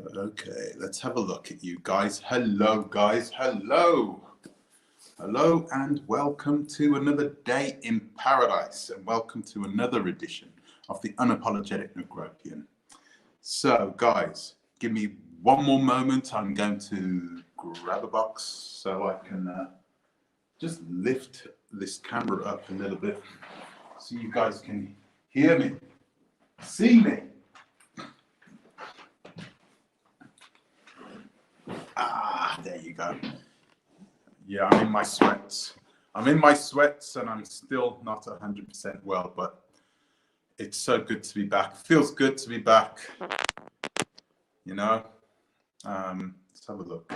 Okay, let's have a look at you guys. Hello, guys. Hello. Hello, and welcome to another day in paradise, and welcome to another edition of the Unapologetic Negropian. So, guys, give me one more moment. I'm going to grab a box so I can just lift this camera up a little bit so you guys can hear me, see me. There you go. Yeah, I'm in my sweats. And I'm still not 100% well, but it's so good to be back. Feels good to be back, you know. Let's have a look.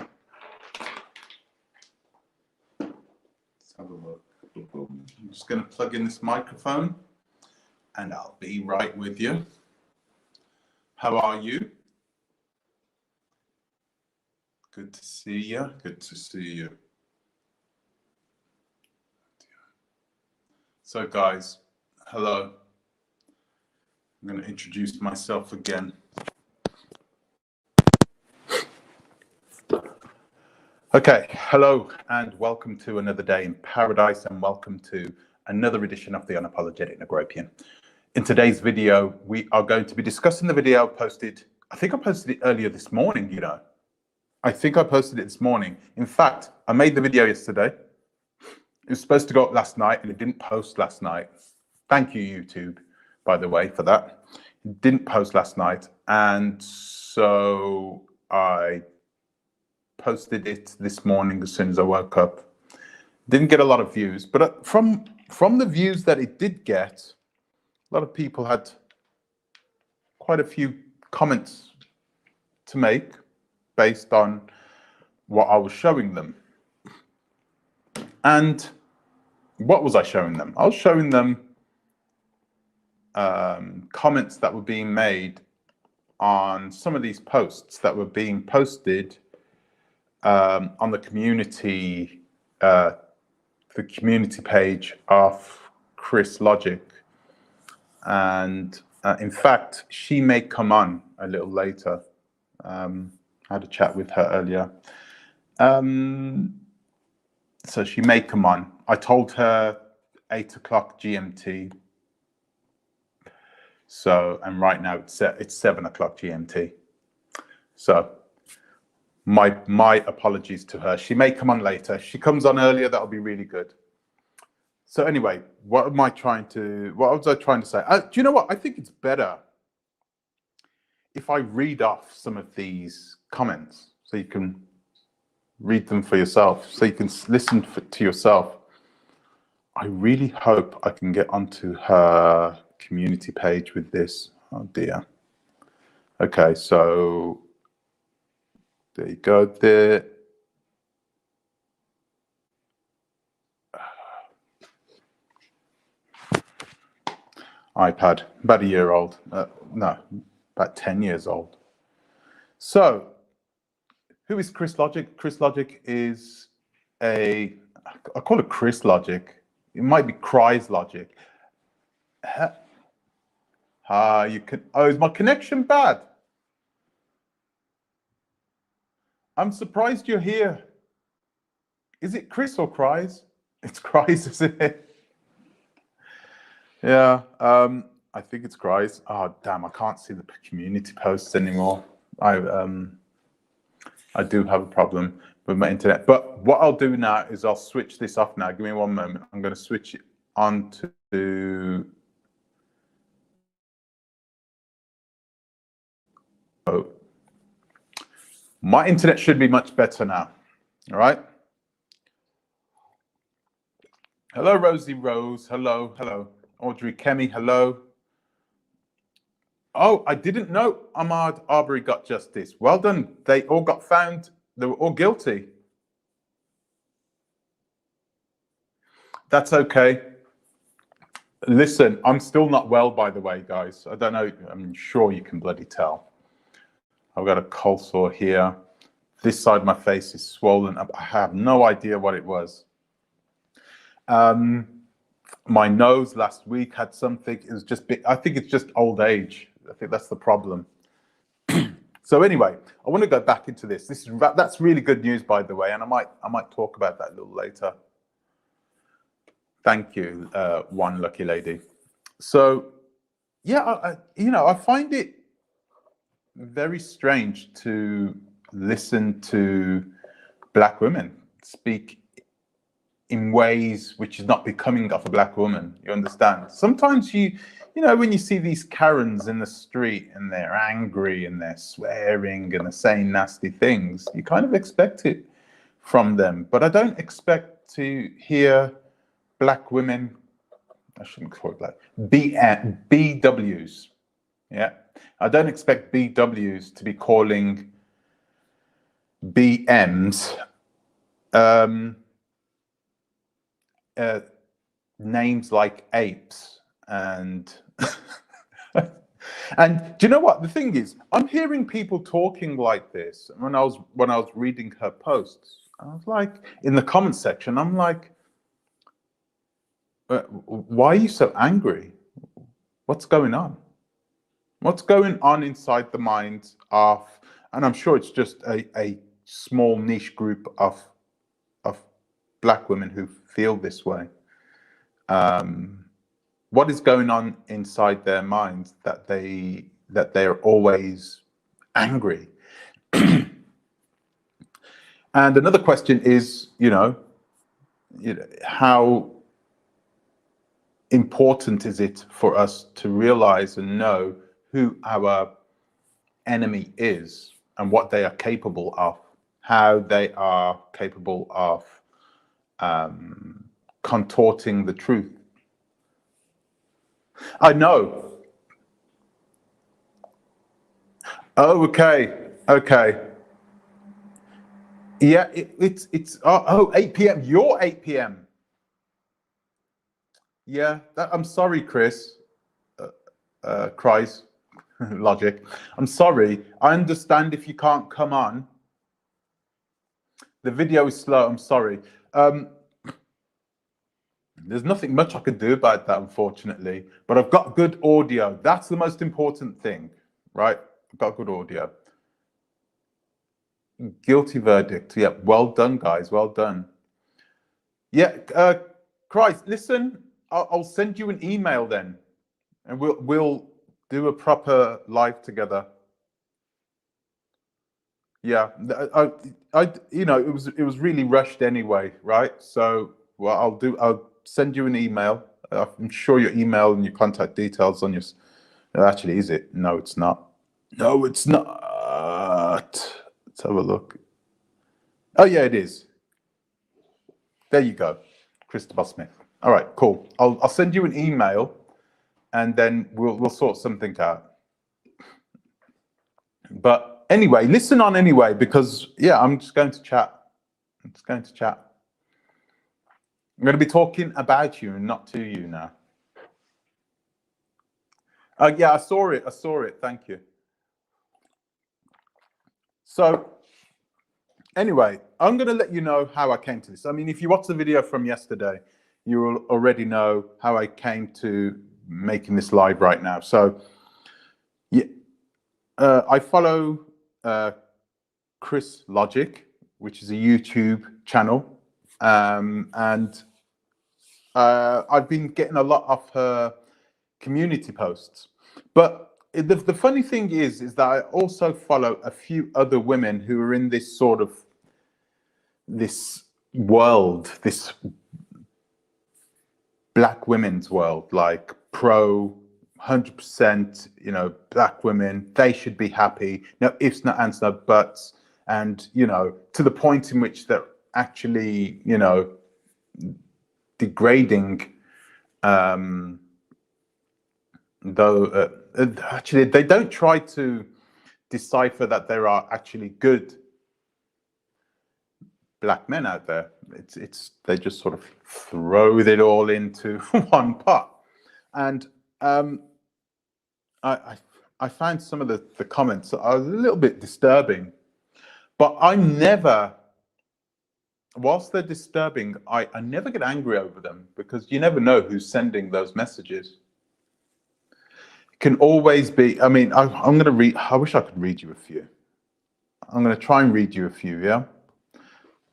I'm just going to plug in this microphone and I'll be right with you. How are you? Good to see you. Good to see you. So, guys, hello. I'm going to introduce myself again. Okay, hello, and welcome to another day in paradise, and welcome to another edition of the Unapologetic Negropian. In today's video, we are going to be discussing the video posted. I think I posted it earlier this morning, you know. I think I posted it this morning. In fact, I made the video yesterday. It was supposed to go up last night and it didn't post last night. Thank you, YouTube, by the way, for that. It didn't post last night. And so I posted it this morning as soon as I woke up. Didn't get a lot of views, but from the views that it did get, a lot of people had quite a few comments to make based on what I was showing them. And what was I showing them? I was showing them comments that were being made on some of these posts that were being posted on the community page of Chris Logic. And in fact, she may come on a little later. I had a chat with her earlier. So she may come on. I told her 8 o'clock GMT. So, and right now it's 7 o'clock GMT. So my apologies to her. She may come on later. If she comes on earlier, that'll be really good. So anyway, what was I trying to say? Do you know what? I think it's better if I read off some of these comments so you can read them for yourself, so you can listen to yourself. I really hope I can get onto her community page with this. Oh dear. Okay, so there you go. There. iPad, about a year old. No, about 10 years old. So, who is Chris Logic? Chris Logic is I call it Chris Logic. It might be Cries Logic. Is my connection bad? I'm surprised you're here. Is it Chris or Cries? It's Cries, isn't it? Yeah, I think it's Cries. Oh, damn, I can't see the community posts anymore. I do have a problem with my internet. But what I'll do now is I'll switch this off now. Give me one moment. I'm going to switch it on to... Oh. My internet should be much better now. All right. Hello, Rosie Rose. Hello, hello. Audrey Kemi, hello. Oh, I didn't know Ahmaud Arbery got justice. Well done. They all got found. They were all guilty. That's okay. Listen, I'm still not well, by the way, guys. I don't know. I'm sure you can bloody tell. I've got a cold sore here. This side of my face is swollen up. I have no idea what it was. My nose last week had something. It was just, I think it's just old age. I think that's the problem. So So anyway, I want to go back into this. That's really good news, by the way, and I might talk about that a little later. Thank you, one lucky lady. So yeah, I find it very strange to listen to Black women speak in ways which is not becoming of a Black woman. You understand? Sometimes when you see these Karens in the street and they're angry and they're swearing and they're saying nasty things, you kind of expect it from them. But I don't expect to hear Black women, I shouldn't call it Black, BWs. Yeah, I don't expect BWs to be calling BMs names like apes and and do you know what the thing is? I'm hearing people talking like this. When I was reading her posts, I was like, in the comment section, I'm like, why are you so angry? What's going on? What's going on inside the minds of, and I'm sure it's just a small niche group of Black women who feel this way. What is going on inside their minds that they're always angry? And another question is, how important is it for us to realize and know who our enemy is and what they are capable of, how they are capable of contorting the truth. I know. Oh, okay. Yeah, it's 8 p.m. You're 8 p.m. Yeah, I'm sorry, Chris. Christ, logic. I'm sorry. I understand if you can't come on. The video is slow. I'm sorry. There's nothing much I can do about that, unfortunately. But I've got good audio. That's the most important thing, right? I've got good audio. Guilty verdict. Yeah, well done, guys. Well done. Yeah, Christ, listen. I'll send you an email then, and we'll do a proper live together. Yeah, it was really rushed anyway, right? So what I'll send you an email. I'm sure your email and your contact details on your. Actually, is it? No, it's not. No, it's not. Let's have a look. Oh yeah, it is. There you go, Christopher Smith. All right, cool. I'll send you an email, and then we'll sort something out. But anyway, listen on anyway, because yeah, I'm just going to chat. I'm going to be talking about you and not to you now. Yeah, I saw it. Thank you. So anyway, I'm going to let you know how I came to this. I mean, if you watched the video from yesterday, you will already know how I came to making this live right now. So yeah, I follow Chris Logic, which is a YouTube channel, and I've been getting a lot of her community posts. But the funny thing is that I also follow a few other women who are in this sort of this world, this Black women's world, like pro 100%, Black women, they should be happy. No ifs, no ands, no buts. And, to the point in which they're actually, degrading, though actually they don't try to decipher that there are actually good Black men out there. They just sort of throw it all into one pot. And I found some of the comments are a little bit disturbing, but whilst they're disturbing, I never get angry over them, because you never know who's sending those messages. It can always be, I mean, I'm going to read, I wish I could read you a few. I'm going to try and read you a few, yeah?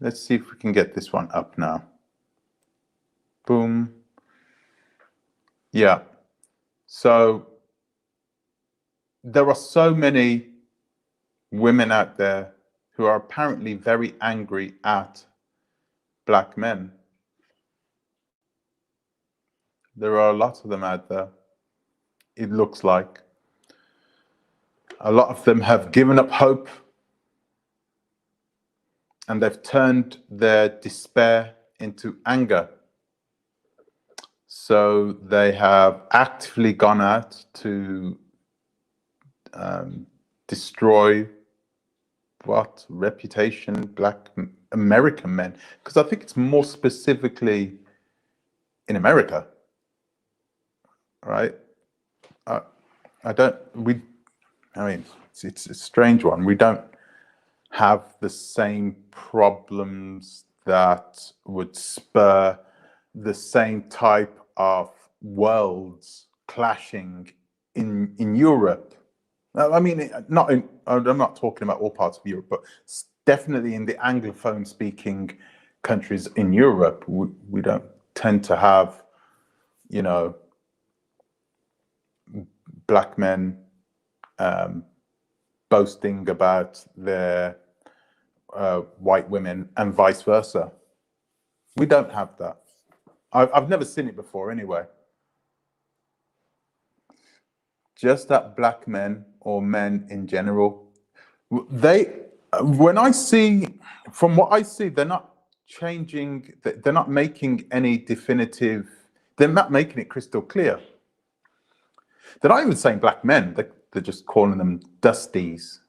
Let's see if we can get this one up now. Boom. Yeah. So there are so many women out there who are apparently very angry at black men. There are a lot of them out there, it looks like. A lot of them have given up hope, and they've turned their despair into anger. So they have actively gone out to destroy what reputation black American men, because I think it's more specifically in America, right? I mean, it's a strange one. We don't have the same problems that would spur the same type of worlds clashing in Europe. I mean, I'm not talking about all parts of Europe, but definitely in the Anglophone speaking countries in Europe, we don't tend to have, you know, black men boasting about their white women and vice versa. We don't have that. I've never seen it before anyway. Just that black men or men in general, from what I see, they're not changing, they're not making any definitive, they're not making it crystal clear. They're not even saying black men, they're just calling them dusties.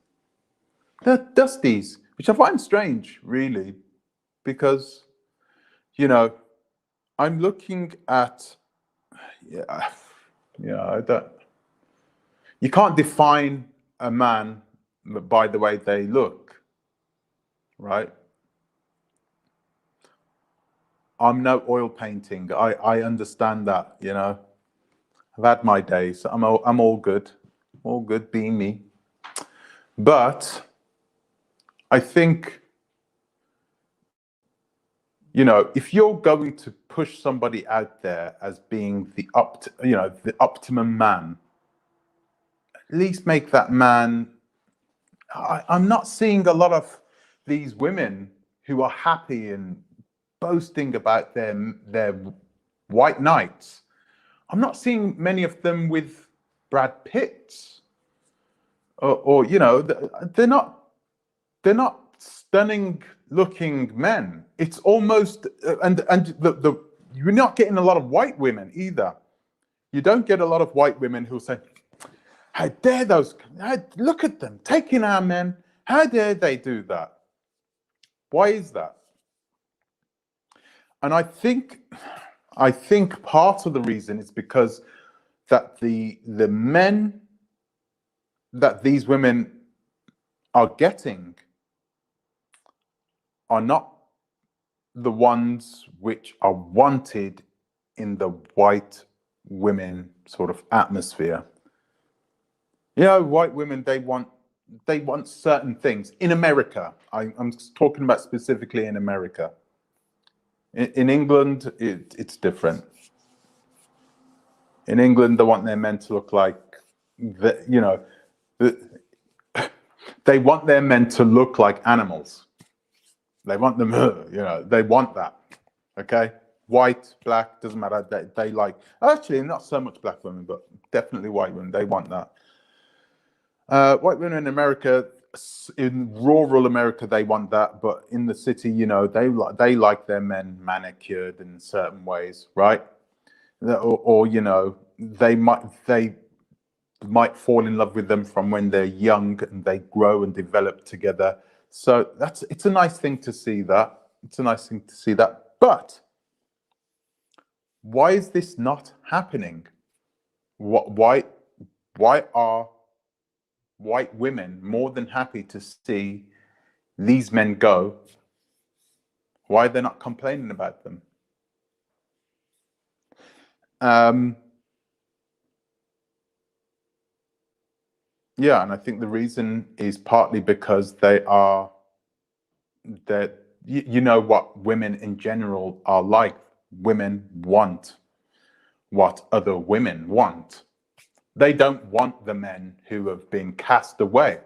They're dusties, which I find strange, really, because, you know, I'm looking at, you can't define a man by the way they look, right? I'm no oil painting. I understand that, you know. I've had my days. I'm all good being me. But I think, you know, if you're going to push somebody out there as being the optimum man, at least make that man. I'm not seeing a lot of these women who are happy and boasting about their white knights. I'm not seeing many of them with Brad Pitts, or you know, they're not stunning looking men. It's almost and you're not getting a lot of white women either. You don't get a lot of white women who say, how dare look at them taking our men, how dare they do that? Why is that? And I think part of the reason is because that the men that these women are getting are not the ones which are wanted in the white women sort of atmosphere. You know, white women, they want certain things in America. I'm talking about specifically in America. In England, it's different. In England, they want their men to look like, you know, they want their men to look like animals. They want them, you know, they want that. Okay, white, black, doesn't matter. They like, actually, not so much black women, but definitely white women. They want that. White women in America, in rural America, they want that, but in the city, you know, they like their men manicured in certain ways, right? Or you know, they might fall in love with them from when they're young and they grow and develop together. So it's a nice thing to see that. It's a nice thing to see that. But why is this not happening? Why are white women more than happy to see these men go? Why they're not complaining about them? Yeah, and I think the reason is partly because they are that you know what women in general are like. Women want what other women want. They don't want the men who have been cast away.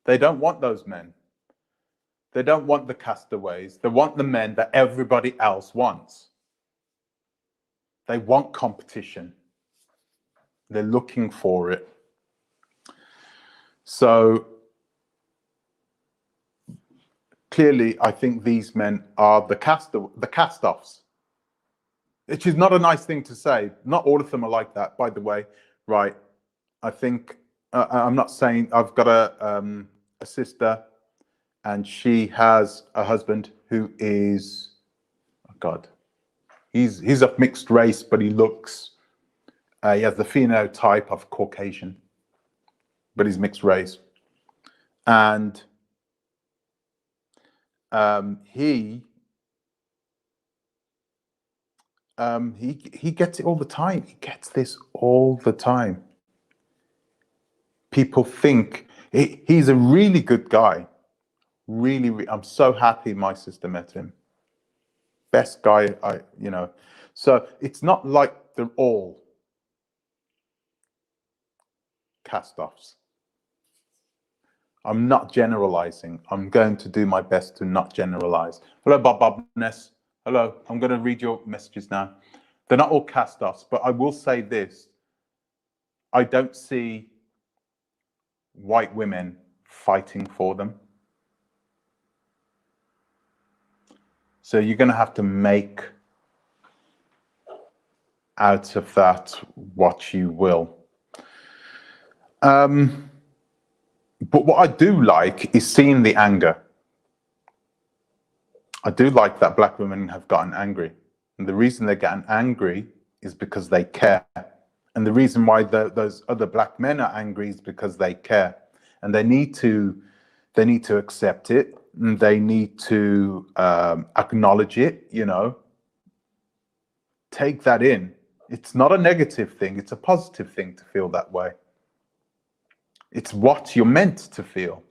They don't want those men. They don't want the castaways. They want the men that everybody else wants. They want competition. They're looking for it. So clearly, I think these men are the cast-offs, which is not a nice thing to say. Not all of them are like that, by the way. Right? I think I'm not saying I've got a sister, and she has a husband who is, oh God, he's of mixed race, but he looks, he has the phenotype of Caucasian, but he's mixed race, and he gets it all the time. He gets this all the time. People think he's a really good guy. Really, I'm so happy my sister met him. Best guy, So it's not like they're all cast-offs. I'm not generalizing. I'm going to do my best to not generalize. Hello, Bob Ness. Hello, I'm going to read your messages now. They're not all cast-offs, but I will say this. I don't see white women fighting for them. So you're going to have to make out of that what you will. But what I do like is seeing the anger. I do like that black women have gotten angry. And the reason they're getting angry is because they care. And the reason why those other black men are angry is because they care. And they need to accept it. And they need to acknowledge it, Take that in. It's not a negative thing. It's a positive thing to feel that way. It's what you're meant to feel.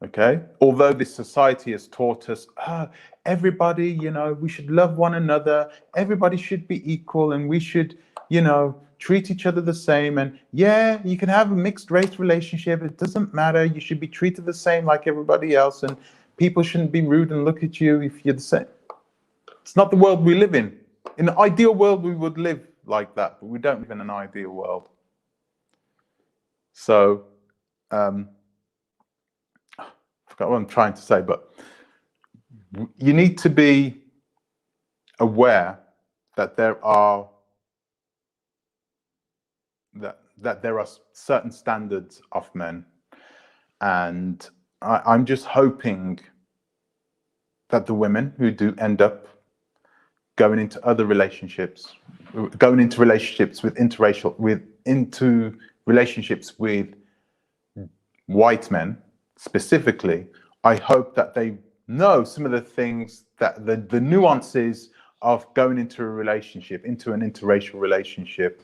Okay? Although this society has taught us, everybody, we should love one another. Everybody should be equal and we should, treat each other the same. And yeah, you can have a mixed race relationship. It doesn't matter. You should be treated the same like everybody else. And people shouldn't be rude and look at you if you're the same. It's not the world we live in. In an ideal world, we would live like that, but we don't live in an ideal world. So, I forgot what I'm trying to say, but you need to be aware that there are certain standards of men, and I'm just hoping that the women who do end up going into other relationships, going into relationships with into relationships with white men specifically, I hope that they know some of the things that the nuances of going into a relationship, into an interracial relationship,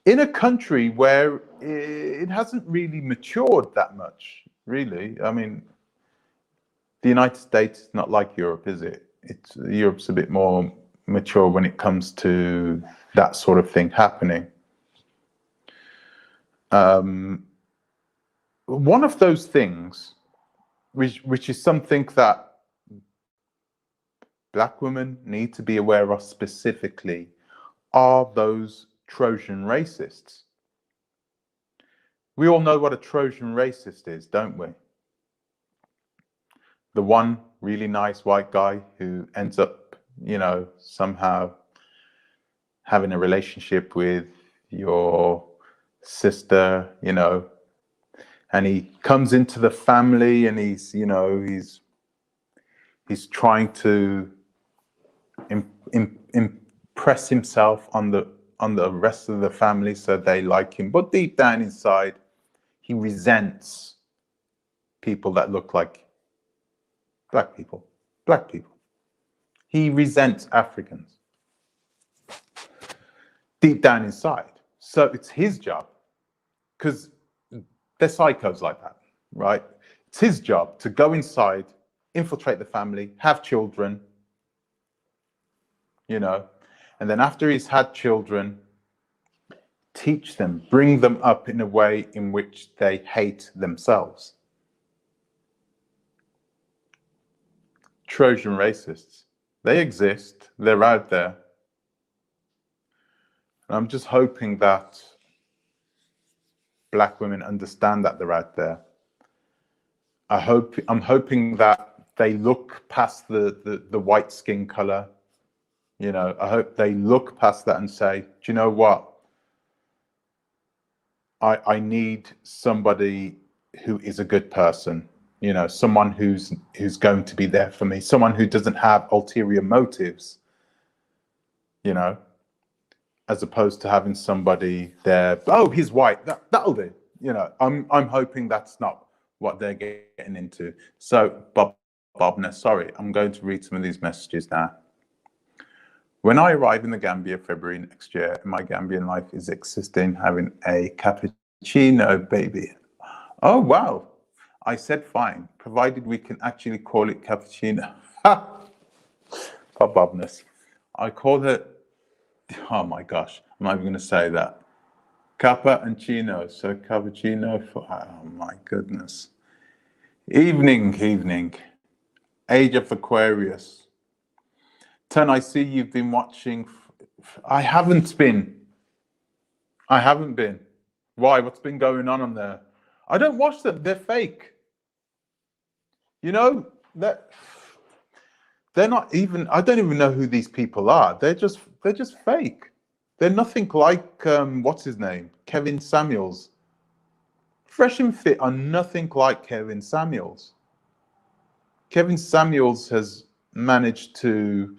in a country where it hasn't really matured that much, really. I mean, the United States is not like Europe, is it? Europe's a bit more mature when it comes to that sort of thing happening. One of those things, which is something that black women need to be aware of specifically, are those Trojan racists. We all know what a Trojan racist is, don't we? The one really nice white guy who ends up, somehow having a relationship with your sister, and he comes into the family and he's trying to impress himself on the rest of the family so they like him, but deep down inside he resents people that look like black people. He resents Africans. deep down inside. So it's his job, because they're psychos like that, right? It's his job to go inside, infiltrate the family, have children, you know, and then after he's had children, teach them, bring them up in a way in which they hate themselves. Trojan racists, they exist, they're out there. And I'm just hoping that Black women understand that they're out there. I'm hoping that they look past the white skin color. You know, I hope they look past that and say, do you know what? I need somebody who is a good person, you know, someone who's going to be there for me, someone who doesn't have ulterior motives, you know, as opposed to having somebody there, oh, he's white, that'll do. You know, I'm hoping that's not what they're getting into. So Bobna, sorry, I'm going to read some of these messages now. When I arrive in the Gambia February next year, my Gambian life is existing, having a cappuccino baby. Oh, wow. I said fine, provided we can actually call it cappuccino. Bobness. I call her, oh my gosh, I'm not even going to say that. Kappa and Chino, so cappuccino for, oh my goodness. Evening. Age of Aquarius. Ten, I see you've been watching. I haven't been. Why? What's been going on there? I don't watch them. They're fake. You know, they're not even. I don't even know who these people are. They're just fake. They're nothing like what's his name, Kevin Samuels. Fresh and Fit are nothing like Kevin Samuels. Kevin Samuels has managed to,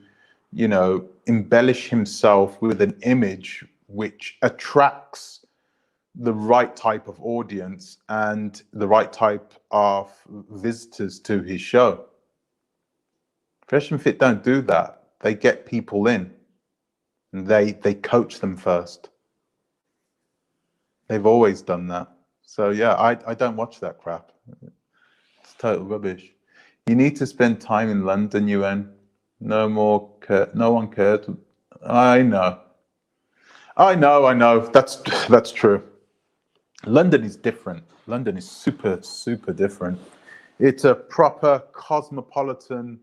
you know, embellish himself with an image which attracts the right type of audience and the right type of visitors to his show. Fresh and Fit don't do that. They get people in and they coach them first. They've always done that. So yeah, I don't watch that crap. It's total rubbish. You need to spend time in London, UN. No one cared. I know. That's true. London is different. London is super different. It's a proper cosmopolitan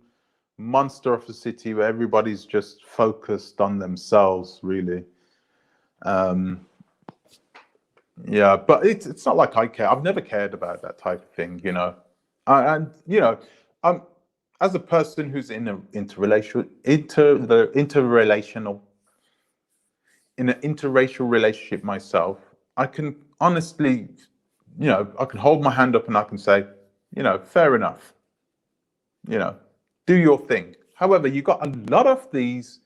monster of a city where everybody's just focused on themselves, really. Yeah, but it's not like I care. I've never cared about that type of thing, you know. And you know, as a person who's in an interracial relationship myself, I can honestly, you know, I can hold my hand up and I can say, you know, fair enough. You know, do your thing. However, you got a lot of these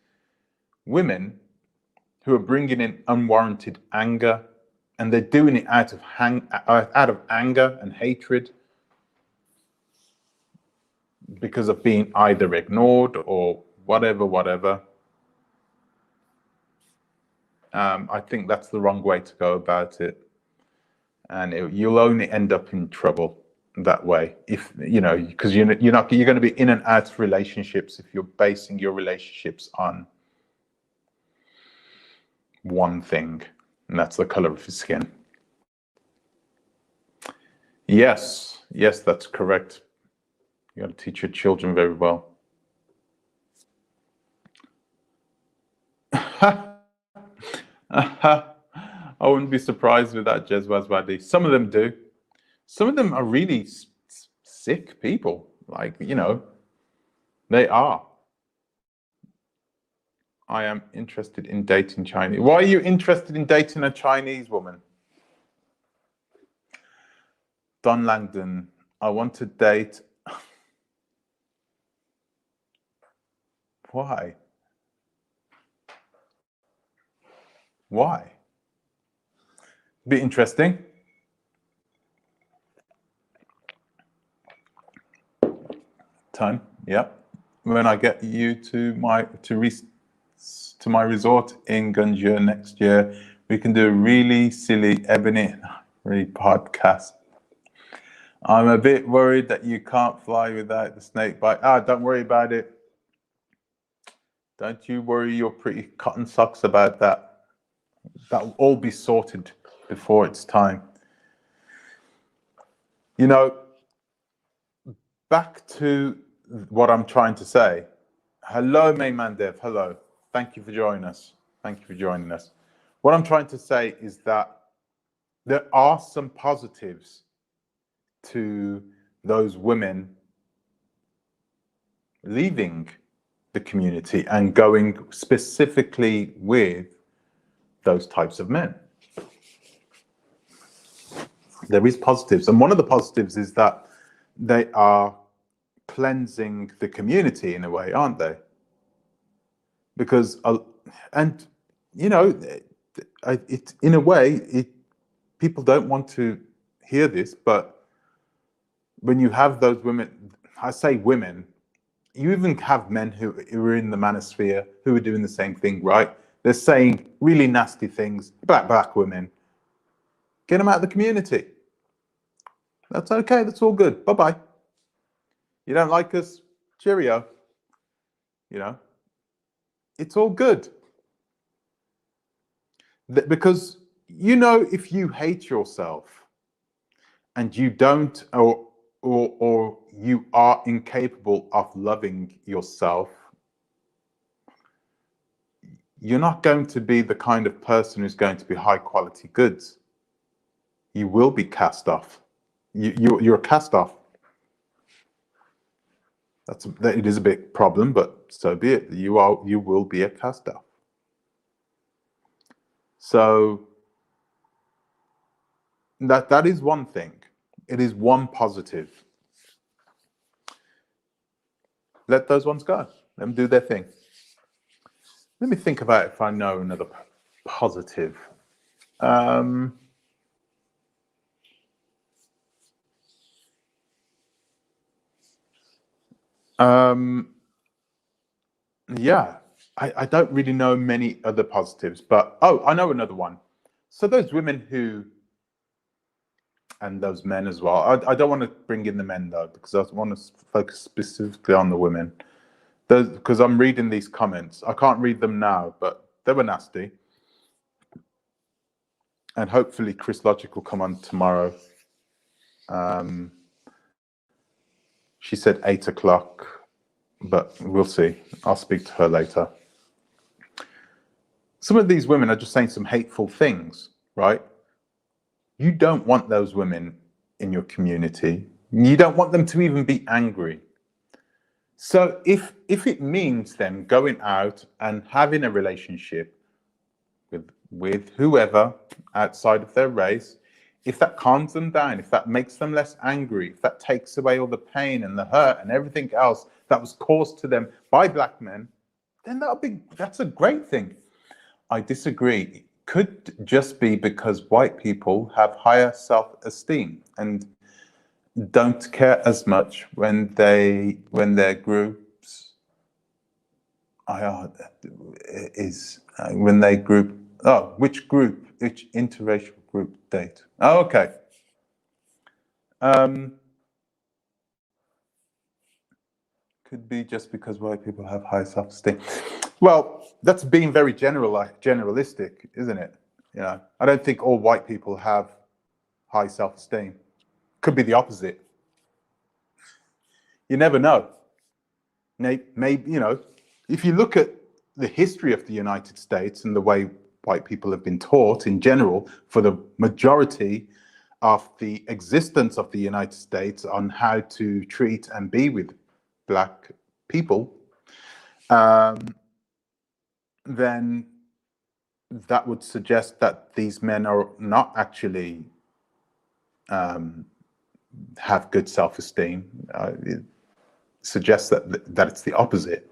women who are bringing in unwarranted anger, and they're doing it out of anger and hatred because of being either ignored or whatever. I think that's the wrong way to go about it, and you'll only end up in trouble that way. If you know, because you're going to be in and out of relationships if you're basing your relationships on one thing, and that's the color of his skin. Yes, that's correct. You got to teach your children very well. I wouldn't be surprised with that, Jezwaz Wadi. Some of them do. Some of them are really sick people. Like, you know, they are. I am interested in dating Chinese. Why are you interested in dating a Chinese woman? Don Langdon, I want to date. Why? Why? Be interesting. Time, yeah. When I get you to to my resort in Gunjur next year. We can do a really silly Ebony podcast. I'm a bit worried that you can't fly without the snake bite. Don't worry about it. Don't you worry your pretty cotton socks about that. That will all be sorted before it's time. You know, back to what I'm trying to say. Hello, Maymandev. Hello. Thank you for joining us. Thank you for joining us. What I'm trying to say is that there are some positives to those women leaving the community and going specifically with those types of men. There is positives, and one of the positives is that they are cleansing the community in a way, aren't they? Because, and you know, it in a way, people don't want to hear this, but when you have those women, I say women, you even have men who are in the manosphere who are doing the same thing, right? They're saying really nasty things about black women. Get them out of the community. That's okay. That's all good. Bye-bye. You don't like us? Cheerio. You know, it's all good. Because, you know, if you hate yourself and you don't, or you are incapable of loving yourself, you're not going to be the kind of person who's going to be high quality goods. You will be cast off. You're a cast off. It is a big problem, but so be it. You will be a cast off. So that is one thing. It is one positive. Let those ones go. Let them do their thing. Let me think about if I know another positive. Yeah, I don't really know many other positives, but I know another one. So those women who, and those men as well. I don't want to bring in the men though, because I want to focus specifically on the women. Because I'm reading these comments. I can't read them now, but they were nasty. And hopefully Chris Logic will come on tomorrow. She said 8 o'clock, but we'll see. I'll speak to her later. Some of these women are just saying some hateful things, right? You don't want those women in your community. You don't want them to even be angry. So if it means them going out and having a relationship with whoever outside of their race, if that calms them down, if that makes them less angry, if that takes away all the pain and the hurt and everything else that was caused to them by black men, then that's a great thing. I disagree. It could just be because white people have higher self-esteem and don't care as much when their groups which interracial group date. Oh, okay. Could be just because white people have high self-esteem. Well, that's being very generalistic, isn't it? You know, I don't think all white people have high self-esteem. Could be the opposite. You never know. Maybe, you know, if you look at the history of the United States and the way white people have been taught in general for the majority of the existence of the United States on how to treat and be with black people, then that would suggest that these men are not actually have good self-esteem. It suggests that it's the opposite,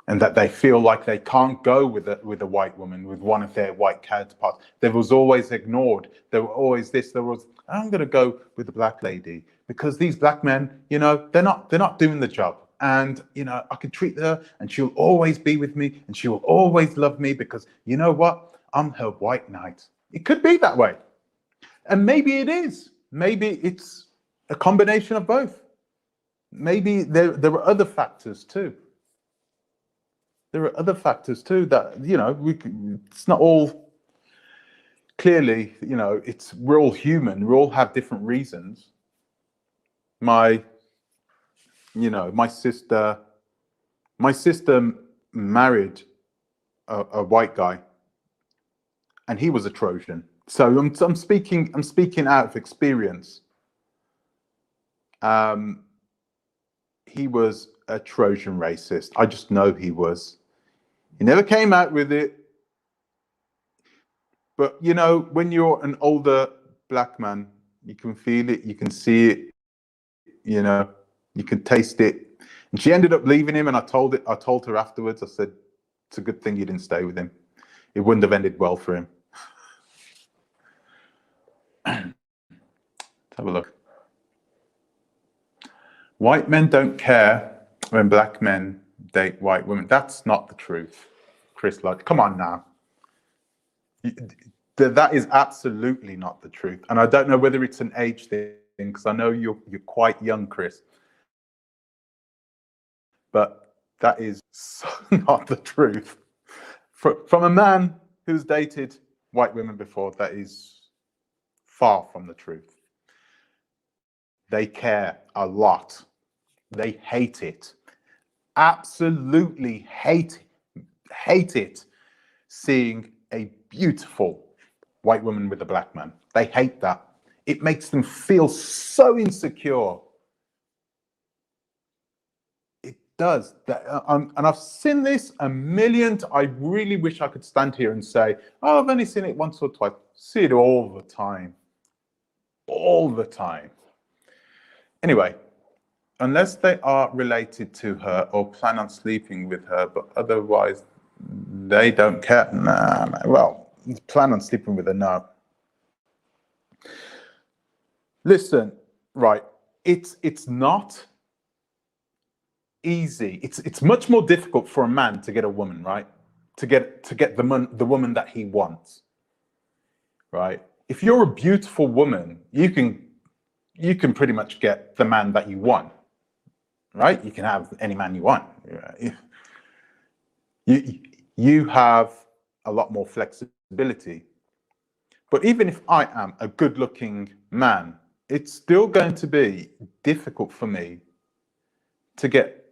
and that they feel like they can't go with a white woman, with one of their white counterparts. They was always ignored. There were always this. There was, I'm going to go with the black lady because these black men, you know, they're not doing the job, and I can treat her and she'll always be with me and she will always love me because you know what? I'm her white knight. It could be that way. And maybe it is. Maybe it's a combination of both. Maybe there are other factors too. There are other factors too that, it's not all clearly, we're all human. We all have different reasons. My sister married a white guy, and he was a Trojan. So I'm speaking out of experience. He was a Trojan racist. I just know he was. He never came out with it. But when you're an older black man, you can feel it, you can see it, you can taste it. And she ended up leaving him, and I told her afterwards, I said, it's a good thing you didn't stay with him. It wouldn't have ended well for him. Let's have a look. White men don't care when black men date white women. That's not the truth, Chris Lodge. Come on now. That is absolutely not the truth. And I don't know whether it's an age thing, because I know you're quite young, Chris. But that is so not the truth. From a man who's dated white women before, that is far from the truth. They care a lot. They hate it. Absolutely hate it seeing a beautiful white woman with a black man. They hate that. It makes them feel so insecure. It does. And I've seen this a million times. I really wish I could stand here and say, oh, I've only seen it once or twice. See it all the time. All the time. Anyway, unless they are related to her or plan on sleeping with her, but otherwise they don't care. Nah. Well, plan on sleeping with her, no. Listen, right, it's not easy. It's much more difficult for a man to get a woman, right? To get the woman that he wants, right? If you're a beautiful woman, you can pretty much get the man that you want, right? You can have any man you want. You have a lot more flexibility. But even if I am a good-looking man, it's still going to be difficult for me to get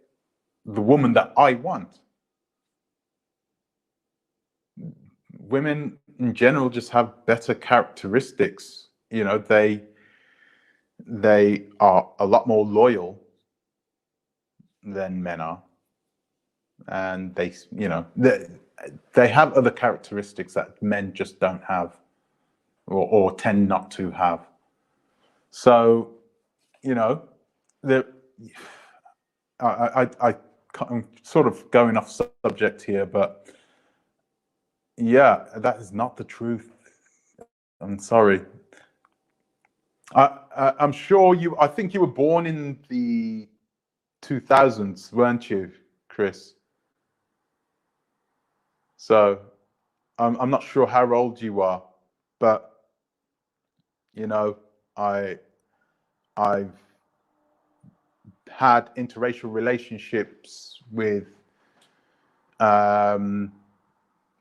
the woman that I want. Women in general just have better characteristics. They are a lot more loyal than men are, and they have other characteristics that men just don't have, or tend not to have. So, I'm sort of going off subject here, but yeah, that is not the truth. I'm sorry. I'm sure I think you were born in the 2000s, weren't you, Chris? So I'm not sure how old you are, but I've had interracial relationships with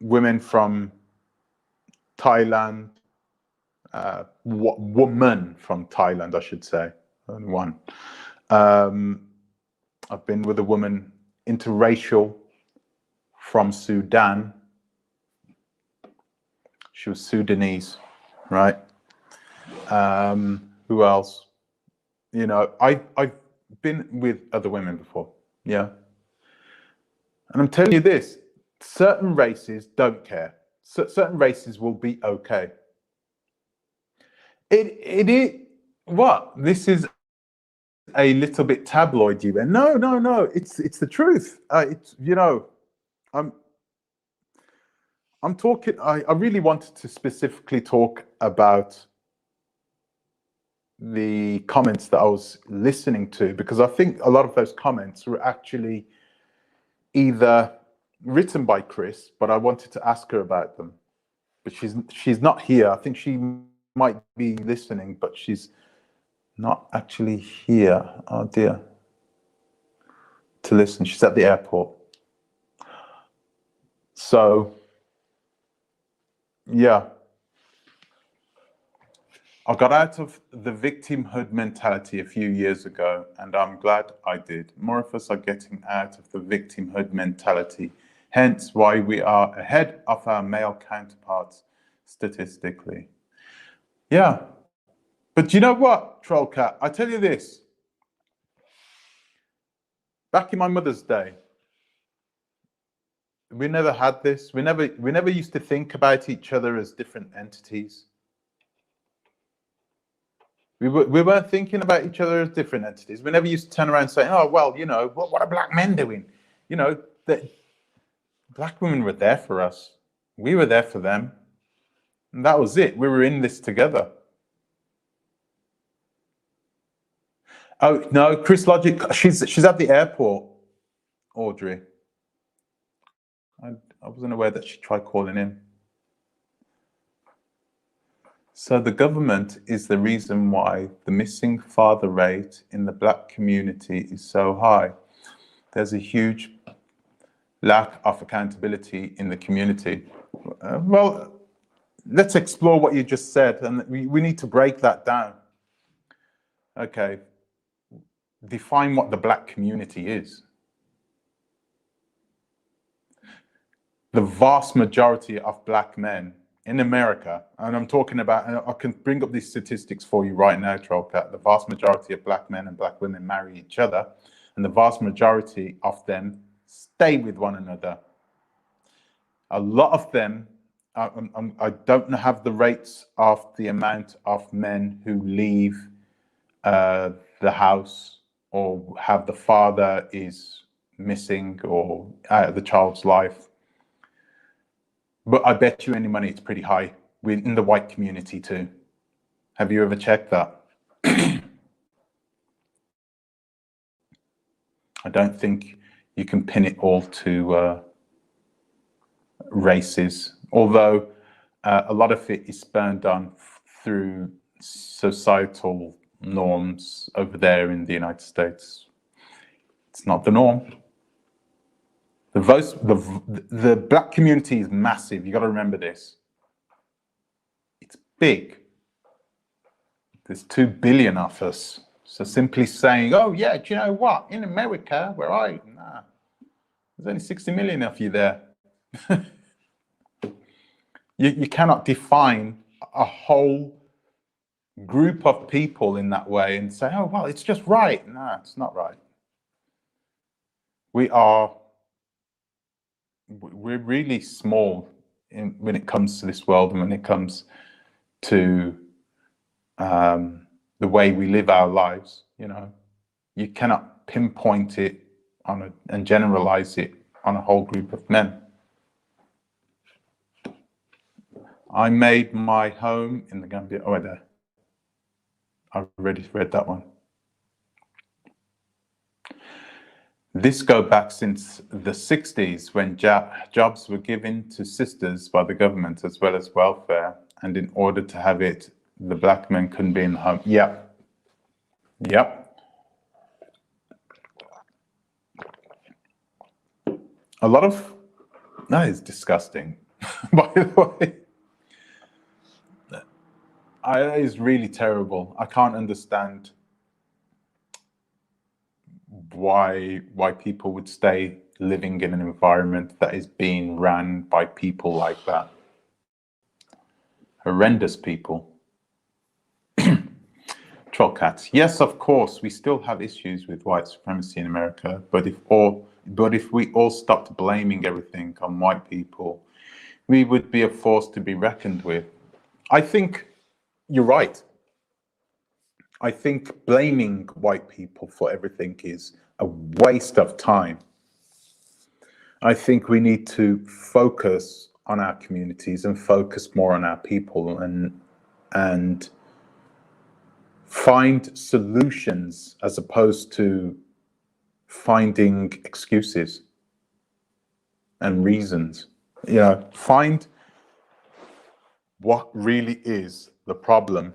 women from Thailand, woman from Thailand, I should say, one. I've been with a woman interracial from Sudan. She was right? Who else? I've been with other women before, yeah. And I'm telling you this, certain races don't care. Certain races will be okay. It is what? This is a little bit tabloid, you. No. It's the truth. I'm talking. I really wanted to specifically talk about the comments that I was listening to, because I think a lot of those comments were actually either written by Chris, but I wanted to ask her about them. But she's not here. I think she might be listening, but she's not actually here. Oh dear. To listen. She's at the airport. So, yeah. I got out of the victimhood mentality a few years ago, and I'm glad I did. More of us are getting out of the victimhood mentality, hence why we are ahead of our male counterparts statistically. Yeah. But you know what, Trollcat? I tell you this. Back in my mother's day, we never had this. We never used to think about each other as different entities. We weren't thinking about each other as different entities. We never used to turn around and say, oh, well, you know, what are black men doing? You know, black women were there for us. We were there for them. And that was it. We were in this together. Oh, no, Chris Logic, she's at the airport, Audrey. I wasn't aware that she tried calling in. So the government is the reason why the missing father rate in the black community is so high. There's a huge lack of accountability in the community. Well, let's explore what you just said, and we need to break that down. Okay, define what the black community is. The vast majority of black men in America, and I'm talking about, and I can bring up these statistics for you right now, Trollcat. The vast majority of black men and black women marry each other, and the vast majority of them stay with one another. A lot of them, I don't have the rates of the amount of men who leave the house or have the father is missing or out of the child's life. But I bet you any money it's pretty high in the white community too. Have you ever checked that? I don't think you can pin it all to races, although a lot of it is spurned on through societal norms over there in the United States. It's not the norm. The black community is massive. You got to remember this. It's big. There's 2 billion of us. So simply saying, oh yeah, do you know what? In America, there's only 60 million of you there. You cannot define a whole group of people in that way and say, oh, well, it's just right. No, it's not right. We're really small when it comes to this world and when it comes to the way we live our lives. You know, you cannot pinpoint it and generalize it on a whole group of men. I made my home in the Gambia. Oh, there. I've already read that one. This goes back since the 60s when jobs were given to sisters by the government as well as welfare. And in order to have it, the black men couldn't be in the home. Yep. Yep. A lot of, that is disgusting, by the way. That is really terrible. I can't understand why people would stay living in an environment that is being ran by people like that. Horrendous people. Trollcats. Yes, of course, we still have issues with white supremacy in America, but if we all stopped blaming everything on white people, we would be a force to be reckoned with. I think you're right. I think blaming white people for everything is a waste of time. I think we need to focus on our communities and focus more on our people and find solutions as opposed to finding excuses and reasons. Find what really is the problem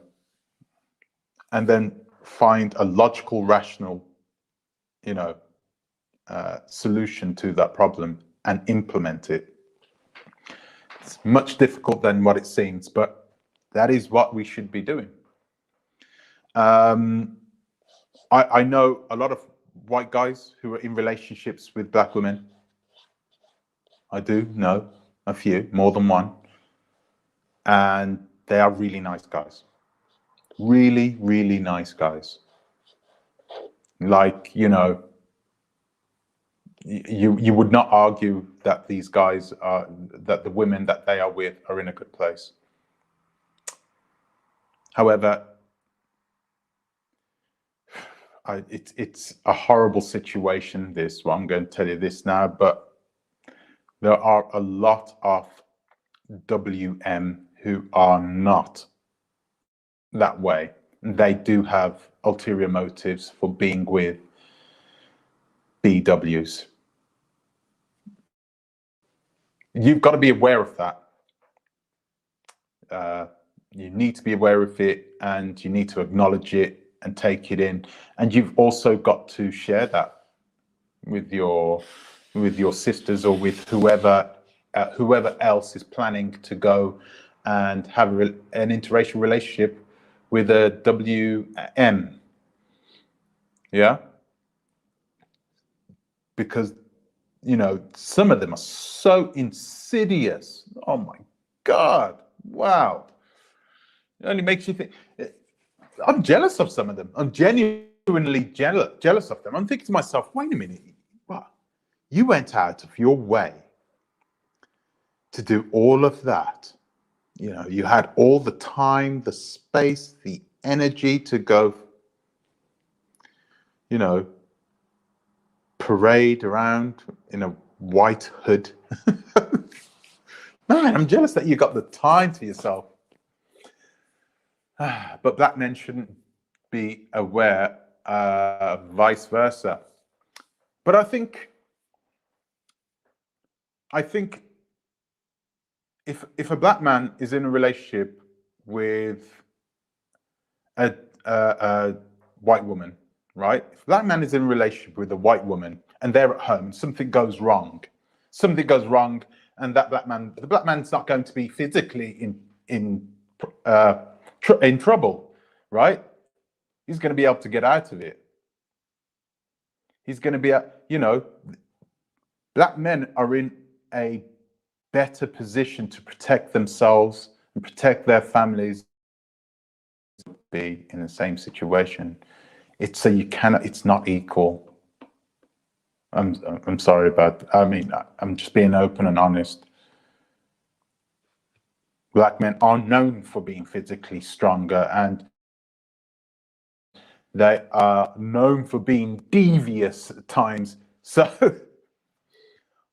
and then find a logical, rational, solution to that problem and implement it. It's much difficult than what it seems, but that is what we should be doing. I know a lot of white guys who are in relationships with black women. I do know a few, more than one. And they are really nice guys. Really, really nice guys. Like, you would not argue that these guys are, that the women that they are with are in a good place. However, it's a horrible situation, this. Well, I'm going to tell you this now, but there are a lot of WM who are not that way. They do have ulterior motives for being with BWs. You've got to be aware of that. You need to be aware of it, and you need to acknowledge it and take it in. And you've also got to share that with your sisters or with whoever else is planning to go and have an interracial relationship with a WM. Yeah, because some of them are so insidious. Oh my God! Wow, it only makes you think. I'm jealous of some of them. I'm genuinely jealous of them. I'm thinking to myself, wait a minute, what? You went out of your way to do all of that. You had all the time, the space, the energy to go, parade around in a white hood. Man, I'm jealous that you got the time to yourself. But black men shouldn't be aware, vice versa. But I think if a black man is in a relationship with a white woman, right? If a black man is in a relationship with a white woman and they're at home, something goes wrong, and the black man's not going to be physically in trouble, right? He's going to be able to get out of it. He's going to be, black men are in a better position to protect themselves and protect their families. Be in the same situation. It's not equal. I'm sorry about, I'm just being open and honest. Black men are known for being physically stronger, and they are known for being devious at times. So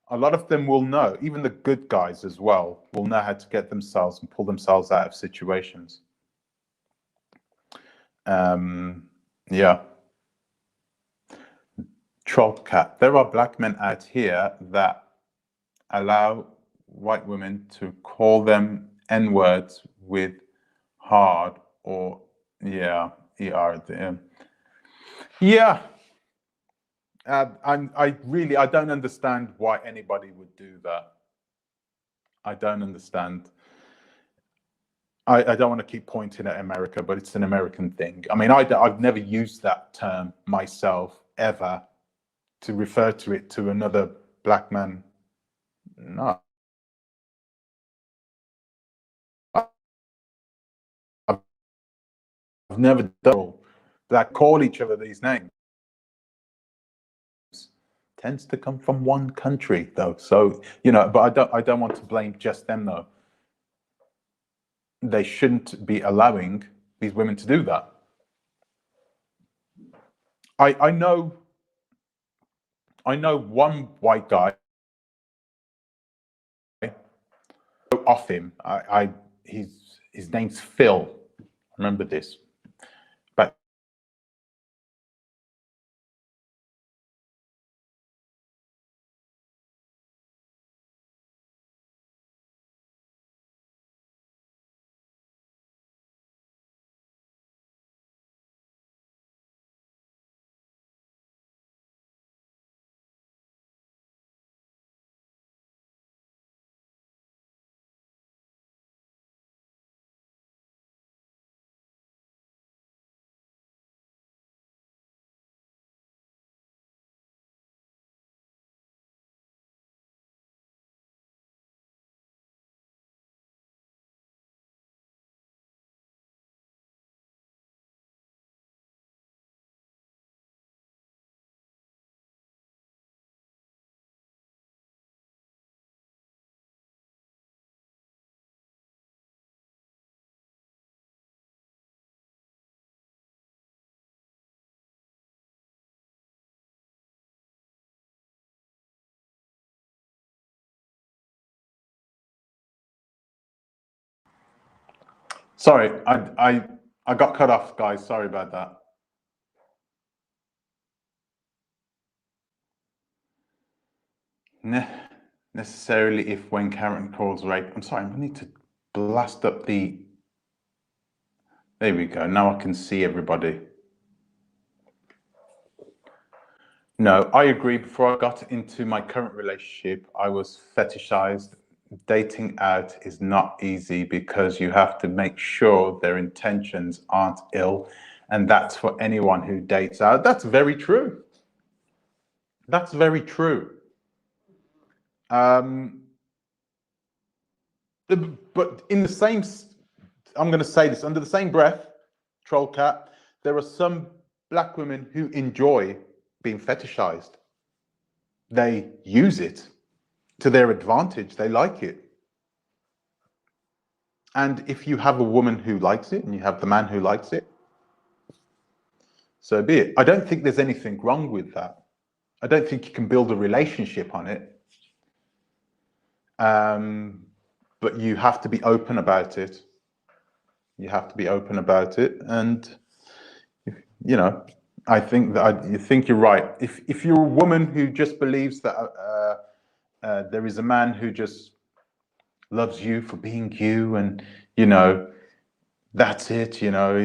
a lot of them will know, even the good guys as well, will know how to get themselves and pull themselves out of situations. Yeah. Trollcat. There are black men out here that allow white women to call them N-words with hard or ER. Yeah. I don't understand why anybody would do that. I don't understand. I don't want to keep pointing at America, but it's an American thing. I mean, I've never used that term myself ever to refer to it to another black man. No. I've never done that. Call each other these names. Tends to come from one country though, so but I don't want to blame just them though. They shouldn't be allowing these women to do that. I know one white guy off him. His name's Phil. Remember this. About Sorry, I got cut off, guys. Sorry about that. Necessarily if when Karen calls rape. I'm sorry, I need to blast up the. There we go. Now I can see everybody. No, I agree. Before I got into my current relationship, I was fetishized. Dating out is not easy because you have to make sure their intentions aren't ill. And that's for anyone who dates out. That's very true. That's very true. But in the same, I'm going to say this under the same breath, troll cat, there are some black women who enjoy being fetishized. They use it to their advantage. They like it. And if you have a woman who likes it and you have the man who likes it, so be it. I don't think there's anything wrong with that. I don't think you can build a relationship on it. But you have to be open about it. You have to be open about it. And, you know, I think that you think you're right. If you're a woman who just believes that there is a man who just loves you for being you, and you know, that's it. You know,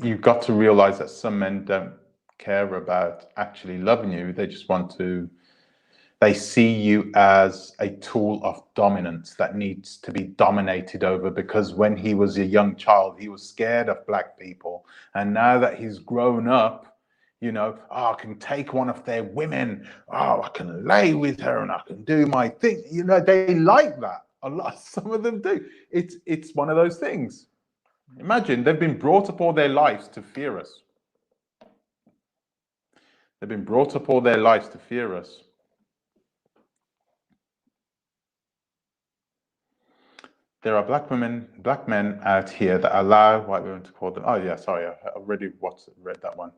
you've got to realize that some men don't care about actually loving you. They just want to. They see you as a tool of dominance that needs to be dominated over, because when he was a young child, he was scared of black people. And now that he's grown up, you know, oh, I can take one of their women. Oh, I can lay with her and I can do my thing. You know, they like that. A lot, some of them do. It's one of those things. Imagine they've been brought up all their lives to fear us. They've been brought up all their lives to fear us. There are black men out here that allow white women to call them. Oh yeah, sorry, I already read that one.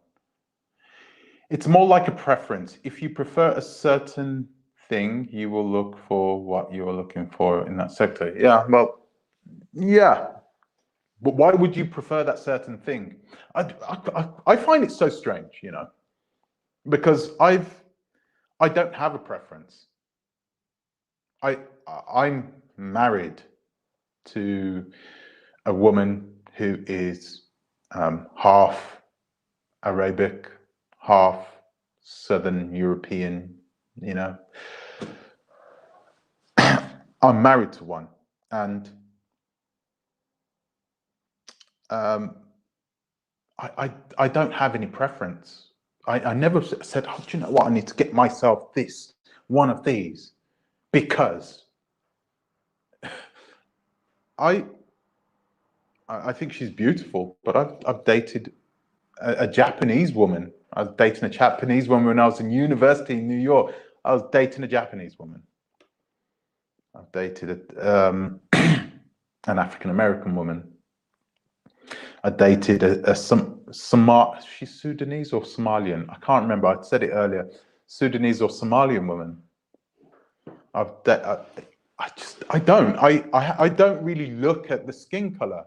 It's more like a preference. If you prefer a certain thing, you will look for what you are looking for in that sector. Yeah, well, yeah. But why would you prefer that certain thing? I find it so strange, you know, because I don't have a preference. I'm married to a woman who is half Arabic, half Southern European, you know. I'm married to one, and I don't have any preference. I never said, oh, do you know what, I need to get myself this, one of these, because I think she's beautiful, but I've dated a Japanese woman. I was dating a Japanese woman when I was in university in New York. I was dating a Japanese woman. I've dated an African American woman. I dated she's Sudanese or Somalian. I can't remember. I said it earlier. Sudanese or Somalian woman. I don't really look at the skin color.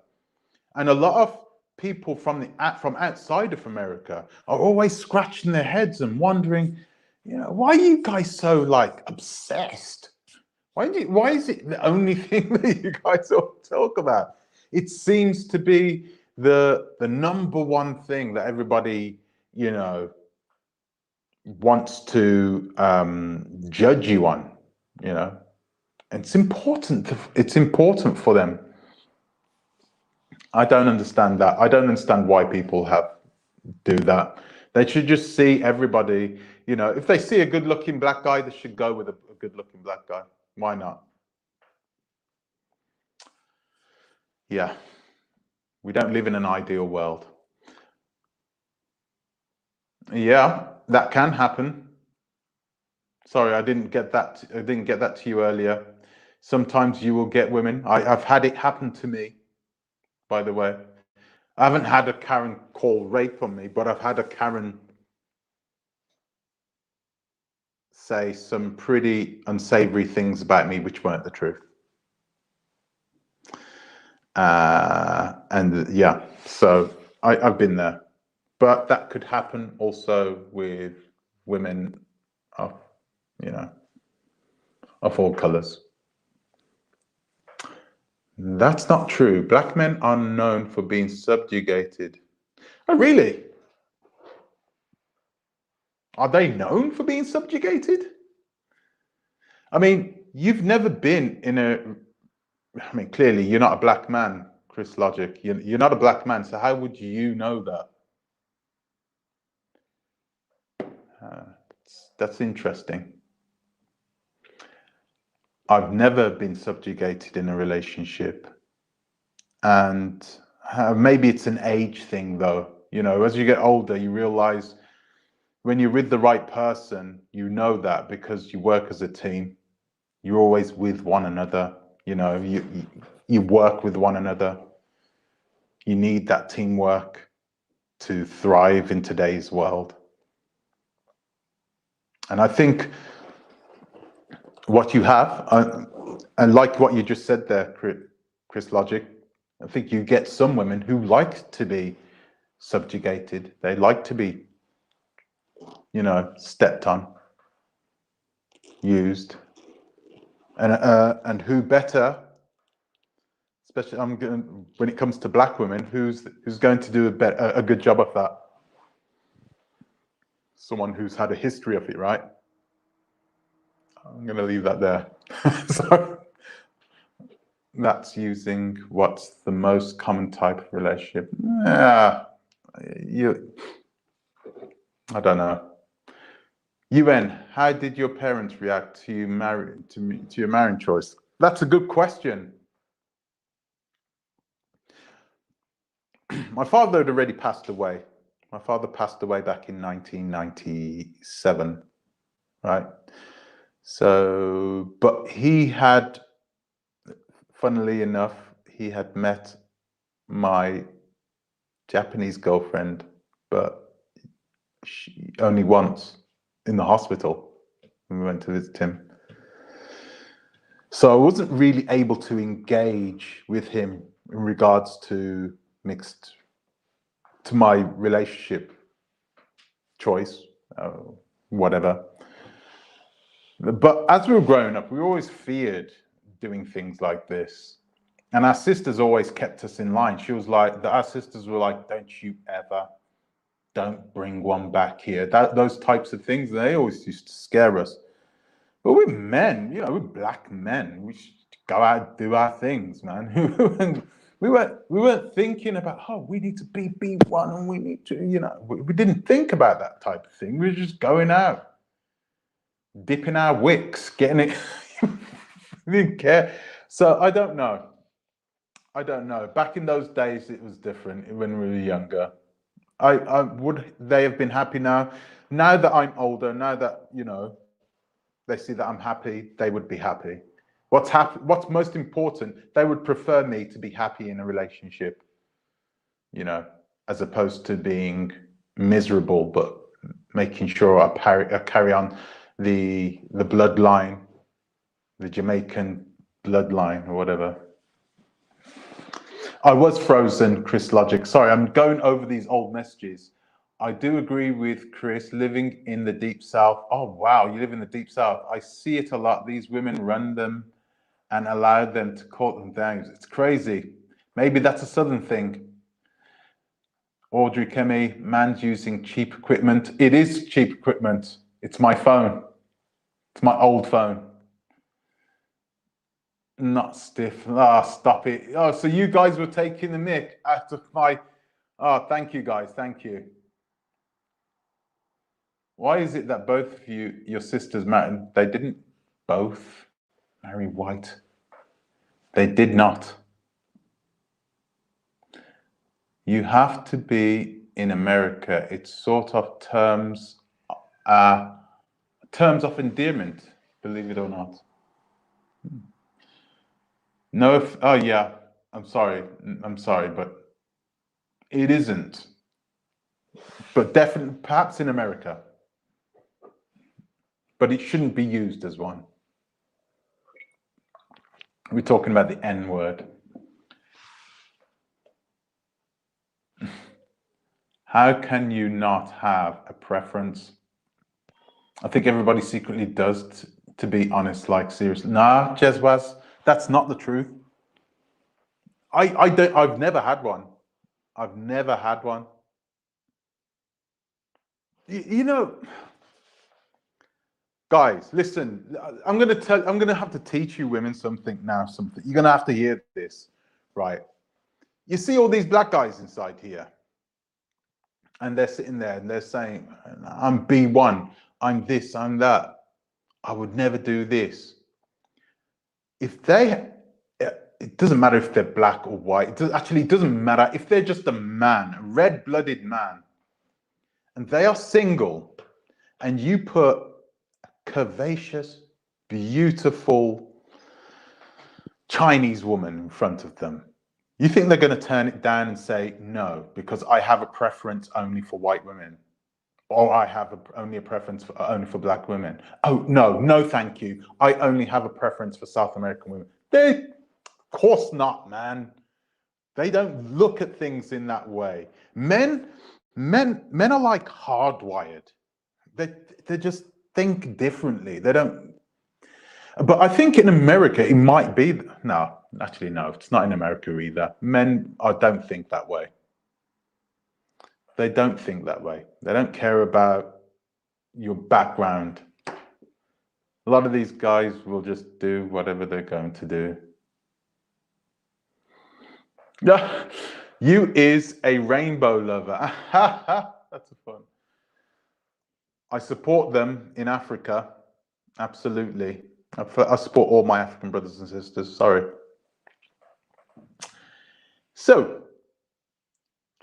And a lot of people from outside of America are always scratching their heads and wondering, you know, why are you guys so like obsessed? Why is it the only thing that you guys all talk about? It seems to be the number one thing that everybody, you know, wants to judge you on, you know. And it's important. It's important for them. I don't understand that. I don't understand why people do that. They should just see everybody, you know, if they see a good-looking black guy, they should go with a good-looking black guy. Why not? Yeah. We don't live in an ideal world. Yeah, that can happen. Sorry, I didn't get that. I didn't get that to you earlier. Sometimes you will get women. I've had it happen to me, by the way. I haven't had a Karen call rape on me, but I've had a Karen say some pretty unsavory things about me, which weren't the truth. And yeah, so I've been there. But that could happen also with women of, you know, of all colors. That's not true. Black men are known for being subjugated. Oh, really? Are they known for being subjugated? I mean, you've never been in a, I mean, clearly you're not a black man, Chris Logic. You're not a black man, so how would you know that? That's interesting. I've never been subjugated in a relationship. And maybe it's an age thing, though. You know, as you get older, you realize when you're with the right person, you know that because you work as a team. You're always with one another. You know, you work with one another. You need that teamwork to thrive in today's world. And I think what you have, and like what you just said there, Chris Logic, I think you get some women who like to be subjugated. They like to be, you know, stepped on, used, and who better, especially when it comes to black women, who's going to do a good job of that? Someone who's had a history of it, right? I'm going to leave that there. So that's using what's the most common type of relationship. Yeah, I don't know. UN, how did your parents react to you to your marrying choice? That's a good question. My father had already passed away. My father passed away back in 1997, right? So, but he had, funnily enough, he had met my Japanese girlfriend, but only once in the hospital when we went to visit him. So I wasn't really able to engage with him in regards to my relationship choice, whatever. But as we were growing up, we always feared doing things like this. And our sisters always kept us in line. She was like, our sisters were like, don't bring one back here. Those types of things, they always used to scare us. But we're men, you know, we're black men. We should go out and do our things, man. we weren't thinking about, oh, we need to be B1 and we need to, you know, we didn't think about that type of thing. We were just going out, dipping our wicks, getting it. We didn't care. So I don't know. Back in those days, it was different when we were younger. Would they have been happy now? Now that I'm older, now that, you know, they see that I'm happy, they would be happy. What's most important, they would prefer me to be happy in a relationship, you know, as opposed to being miserable, but making sure I carry on the bloodline, the Jamaican bloodline or whatever. I was frozen, Chris Logic. Sorry, I'm going over these old messages. I do agree with Chris, living in the deep south. Oh, wow, you live in the deep south. I see it a lot. These women run them and allow them to court them down. It's crazy. Maybe that's a southern thing. Audrey Kemi, man's using cheap equipment. It is cheap equipment. It's my phone. It's my old phone. Not stiff. Ah, stop it. Oh, so you guys were taking the mick out of my... Oh, thank you, guys. Thank you. Why is it that both of you, your sisters married? They didn't both marry white. They did not. You have to be in America. It's sort of terms of endearment, believe it or not. No, oh yeah, I'm sorry, but it isn't. But definitely, perhaps in America. But it shouldn't be used as one. We're talking about the N word. How can you not have a preference? I think everybody secretly does, to be honest, like seriously. Nah, Jezwas, that's not the truth. I've never had one. I've never had one. You know, guys, listen, I'm gonna have to teach you women something now, something. You're gonna have to hear this, right? You see all these black guys inside here, and they're sitting there and they're saying, I'm B1, I'm this, I'm that. I would never do this. If they, it doesn't matter if they're black or white. It doesn't matter if they're just a man, a red-blooded man, and they are single, and you put a curvaceous, beautiful Chinese woman in front of them. You think they're going to turn it down and say, no, because I have a preference only for white women, or I have only a preference only for black women. Oh, no, thank you. I only have a preference for South American women. Of course not, man. They don't look at things in that way. Men are like hardwired. They just think differently. They don't. But I think in America, it might be. No, actually, no, it's not in America either. Men don't think that way. They don't think that way. They don't care about your background. A lot of these guys will just do whatever they're going to do. Yeah, you is a rainbow lover. That's a fun. I support them in Africa. Absolutely. I support all my African brothers and sisters. Sorry. So,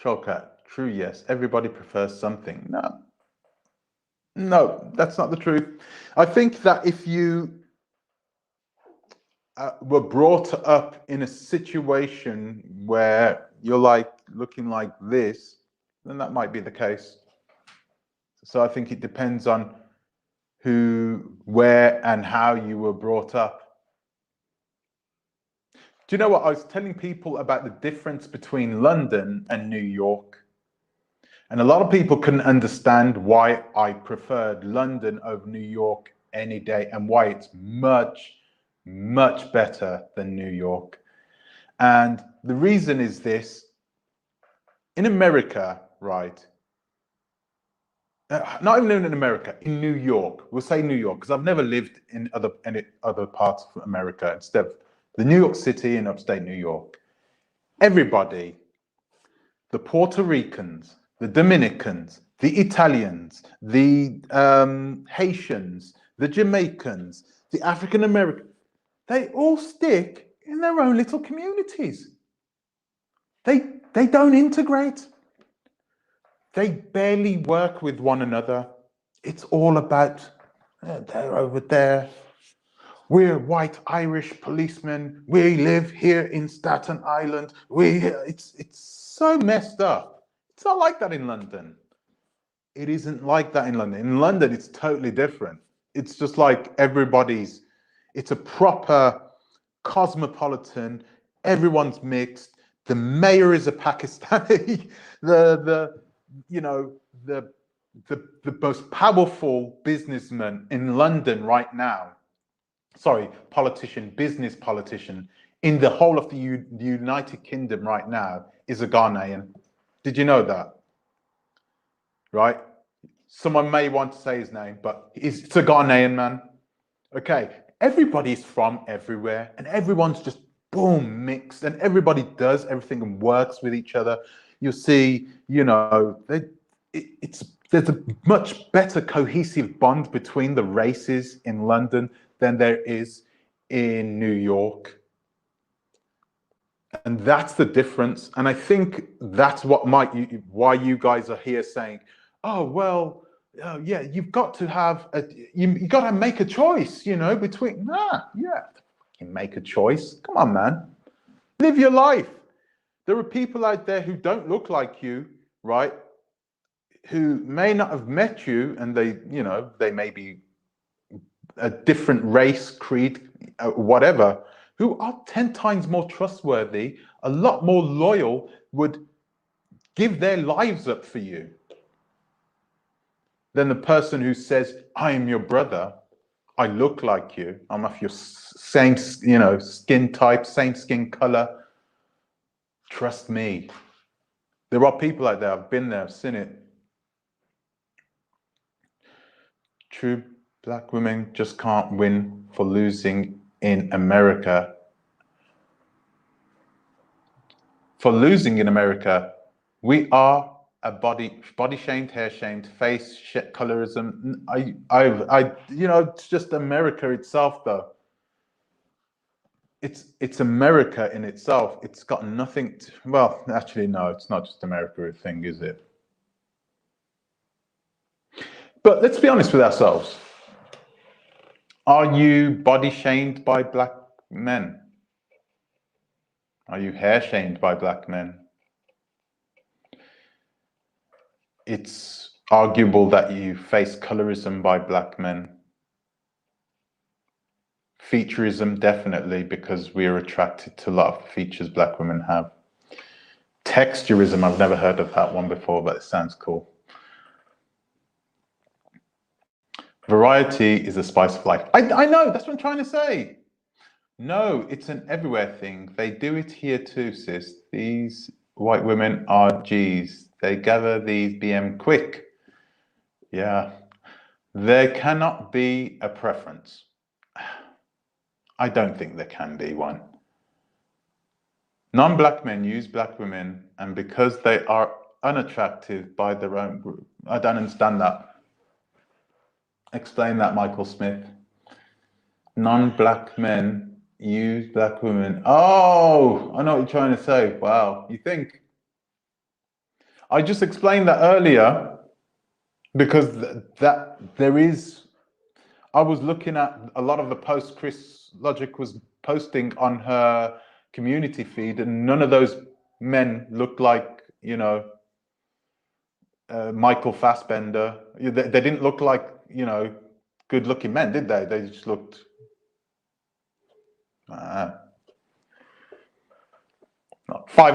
Trollcat, true, yes. Everybody prefers something. No, that's not the truth. I think that if you were brought up in a situation where you're like looking like this, then that might be the case. So I think it depends on who, where, and how you were brought up. Do you know what? I was telling people about the difference between London and New York. And a lot of people couldn't understand why I preferred London over New York any day and why it's much, much better than New York. And the reason is this. In America, right? Not even in America, in New York. We'll say New York, because I've never lived in any other parts of America instead of the New York City in upstate New York. Everybody, the Puerto Ricans, the Dominicans, the Italians, the Haitians, the Jamaicans, the African Americans, they all stick in their own little communities. They don't integrate. They barely work with one another. It's all about, they're over there. We're white Irish policemen. We live here in Staten Island. It's so messed up. It's not like that in London. It isn't like that in London. In London, it's totally different. It's just like it's a proper cosmopolitan. Everyone's mixed. The mayor is a Pakistani. the most powerful businessman in London right now, business politician in the whole of the United Kingdom right now is a Ghanaian. Did you know that? Right? Someone may want to say his name, but it's a Ghanaian man. Okay, everybody's from everywhere and everyone's just boom mixed and everybody does everything and works with each other. You see, there's a much better cohesive bond between the races in London than there is in New York. And that's the difference. And I think that's why you guys are here saying, oh, well, yeah, you've got to have, you got to make a choice, between, make a choice. Come on, man. Live your life. There are people out there who don't look like you, right? Who may not have met you and they may be a different race, creed, whatever, who are 10 times more trustworthy, a lot more loyal, would give their lives up for you than the person who says, I am your brother, I look like you, I'm of your same, skin type, same skin color. Trust me. There are people like that. I've been there, I've seen it. True black women just can't win for losing in America. For losing in America, we are a body shamed, hair shamed, face colorism. It's just America itself, though. It's America in itself. It's got nothing to, well, actually, no, it's not just America thing, is it? But let's be honest with ourselves. Are you body shamed by black men? Are you hair shamed by black men? It's arguable that you face colorism by black men. Featureism, definitely, because we're attracted to a lot of features black women have. Texturism, I've never heard of that one before, but it sounds cool. Variety is the spice of life. I know, that's what I'm trying to say. No, it's an everywhere thing. They do it here too, sis. These white women are G's. They gather these BM quick. Yeah. There cannot be a preference. I don't think there can be one. Non-black men use black women, and because they are unattractive by their own group. I don't understand that. Explain that, Michael Smith. Non-black men use black women. Oh, I know what you're trying to say. Wow, you think? I just explained that earlier because I was looking at a lot of the posts Chris Logic was posting on her community feed, and none of those men looked like, Michael Fassbender. They didn't look like, good-looking men, did they? They just looked. 5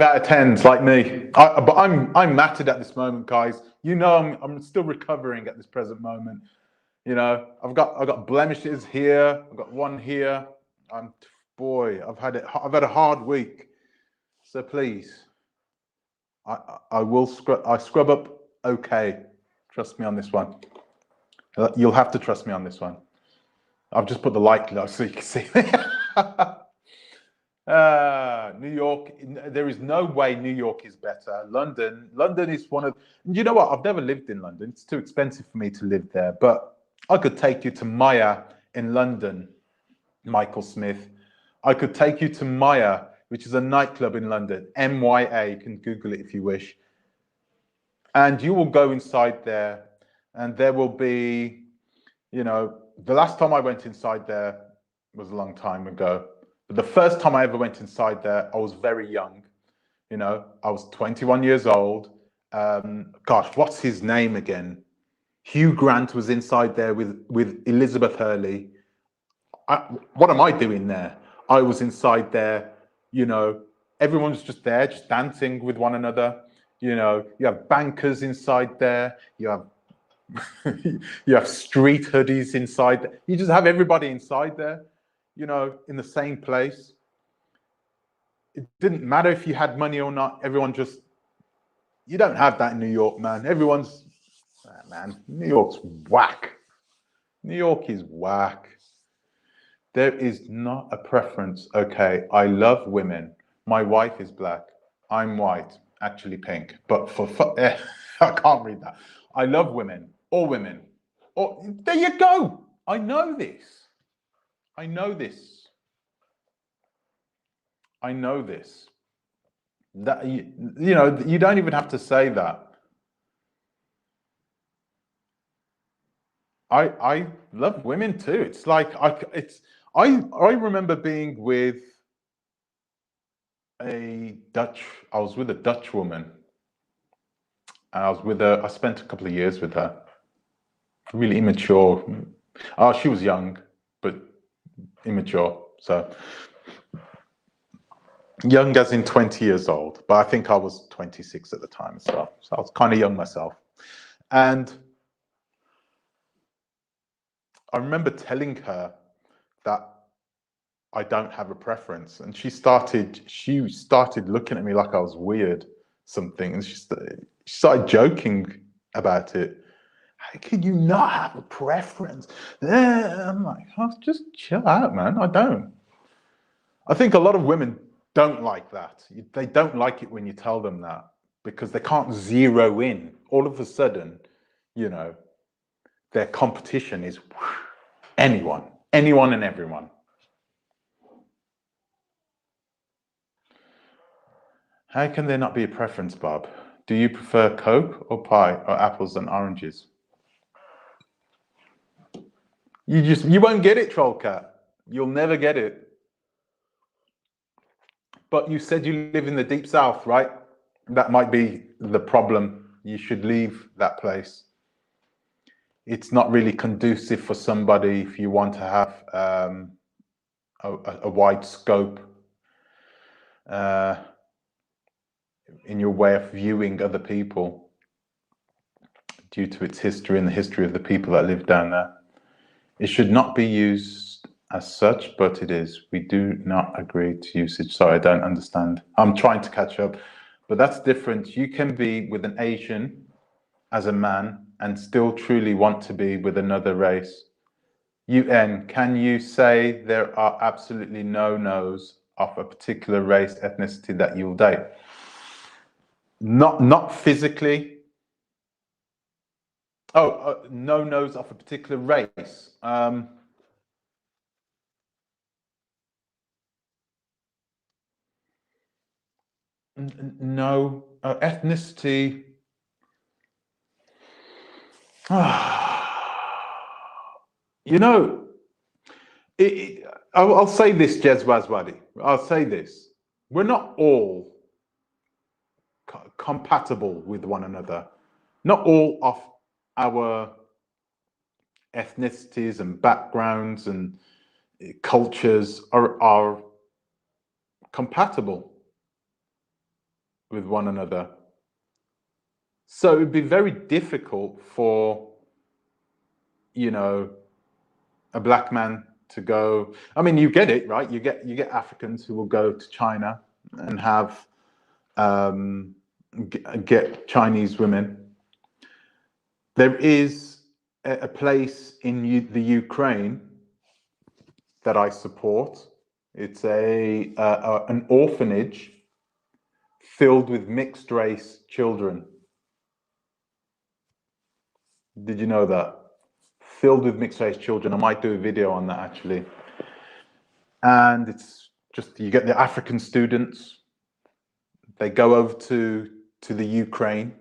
out of 10s like me. But I'm matted at this moment, guys. I'm still recovering at this present moment. I've got blemishes here. I've got one here. I've had a hard week. So please, I scrub up okay. Trust me on this one. You'll have to trust me on this one. I've just put the light low so you can see. New York, there is no way New York is better. London is one of, you know what? I've never lived in London. It's too expensive for me to live there, but I could take you to Maya in London, Michael Smith. I could take you to Maya, which is a nightclub in London, MYA. You can Google it if you wish. And you will go inside there, and there will be, the last time I went inside there was a long time ago. But the first time I ever went inside there, I was very young. I was 21 years old. Gosh, what's his name again? Hugh Grant was inside there with Elizabeth Hurley. What am I doing there? I was inside there, everyone was just there, just dancing with one another. You have bankers inside there. You have you have street hoodies inside. You just have everybody inside there, in the same place. It didn't matter if you had money or not. Everyone just, you don't have that in New York, man. New York's whack. New York is whack. There is not a preference. Okay, I love women. My wife is black. I'm white, actually pink. But I can't read that. I love women. All women. There you go. I know this. I know this. That you don't even have to say that. I love women too. It's like I remember being with I was with a Dutch woman. I was with her. I spent a couple of years with her. Really immature. She was young, but immature. So Young as in 20 years old, but I think I was 26 at the time as well. So I was kind of young myself. And I remember telling her that I don't have a preference. And she started looking at me like I was weird, something. And she started joking about it. How can you not have a preference? I'm like, oh, just chill out, man. I don't. I think a lot of women don't like that. They don't like it when you tell them that because they can't zero in. All of a sudden, you know, their competition is anyone and everyone. How can there not be a preference, Bob? Do you prefer Coke or pie or apples and oranges? You won't get it, Trollcat. You'll never get it. But you said you live in the deep south, right? That might be the problem. You should leave that place. It's not really conducive for somebody if you want to have a wide scope in your way of viewing other people due to its history and the history of the people that live down there. It should not be used as such, but it is. We do not agree to usage. Sorry, I don't understand. I'm trying to catch up, but that's different. You can be with an Asian as a man and still truly want to be with another race. UN, can you say there are absolutely no no's of a particular race, ethnicity that you'll date? Not physically. Oh, no no's of a particular race. No, ethnicity. You know, I'll say this, Jez Wazwadi. I'll say this. We're not all compatible with one another. Not all of our ethnicities and backgrounds and cultures are compatible with one another. So it'd be very difficult for, you know, a black man to go. I mean, you get it, right? You get Africans who will go to China and have get Chinese women. There is a place in the Ukraine that I support. It's an orphanage filled with mixed race children. Did you know that? Filled with mixed race children. I might do a video on that actually. And it's just, you get the African students, they go over to the Ukraine,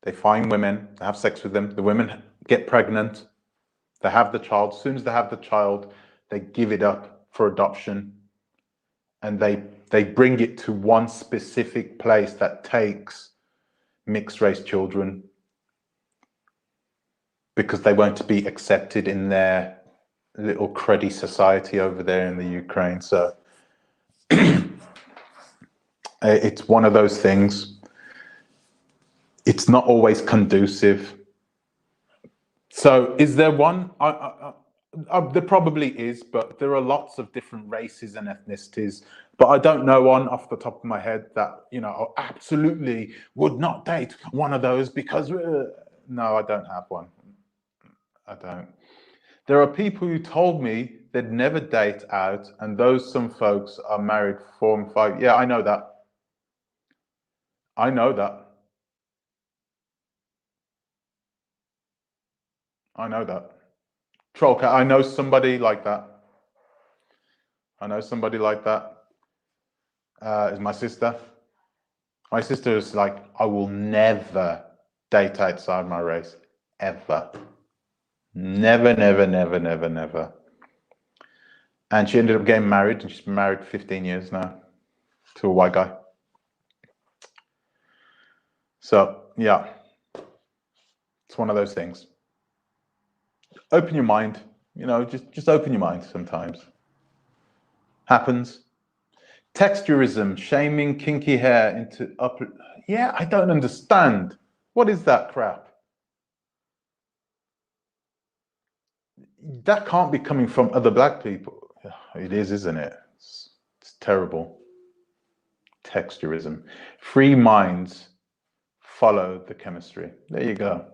they find women, they have sex with them, the women get pregnant, they have the child. As soon as they have the child, they give it up for adoption, and they bring it to one specific place that takes mixed race children because they won't be accepted in their little cruddy society over there in the Ukraine. So it's one of those things. It's not always conducive. So is there one? There probably is, but there are lots of different races and ethnicities. But I don't know one off the top of my head that, you know, I absolutely would not date one of those because, no, I don't have one. I don't. There are people who told me they'd never date out, and some folks are married 4 and 5. Yeah, I know that. I know that. I know that. Trollcat, I know somebody like that. I know somebody like that. Is my sister. My sister is like, I will never date outside my race, ever. Never, never, never, never, never. And she ended up getting married, and she's been married 15 years now to a white guy. So, yeah, it's one of those things. Open your mind, you know, just open your mind sometimes. Happens. Texturism, shaming kinky hair into upper. Yeah, I don't understand. What is that crap? That can't be coming from other black people. It is, isn't it? It's terrible. Texturism. Free minds follow the chemistry. There you go.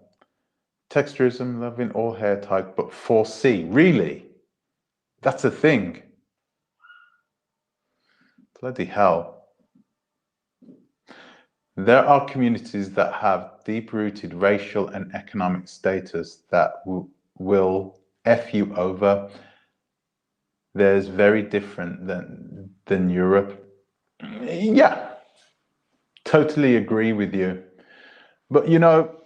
Texturism, loving all hair types, but 4C. Really? That's a thing. Bloody hell. There are communities that have deep-rooted racial and economic status that will F you over. There's very different than Europe. Yeah, totally agree with you. But, you know,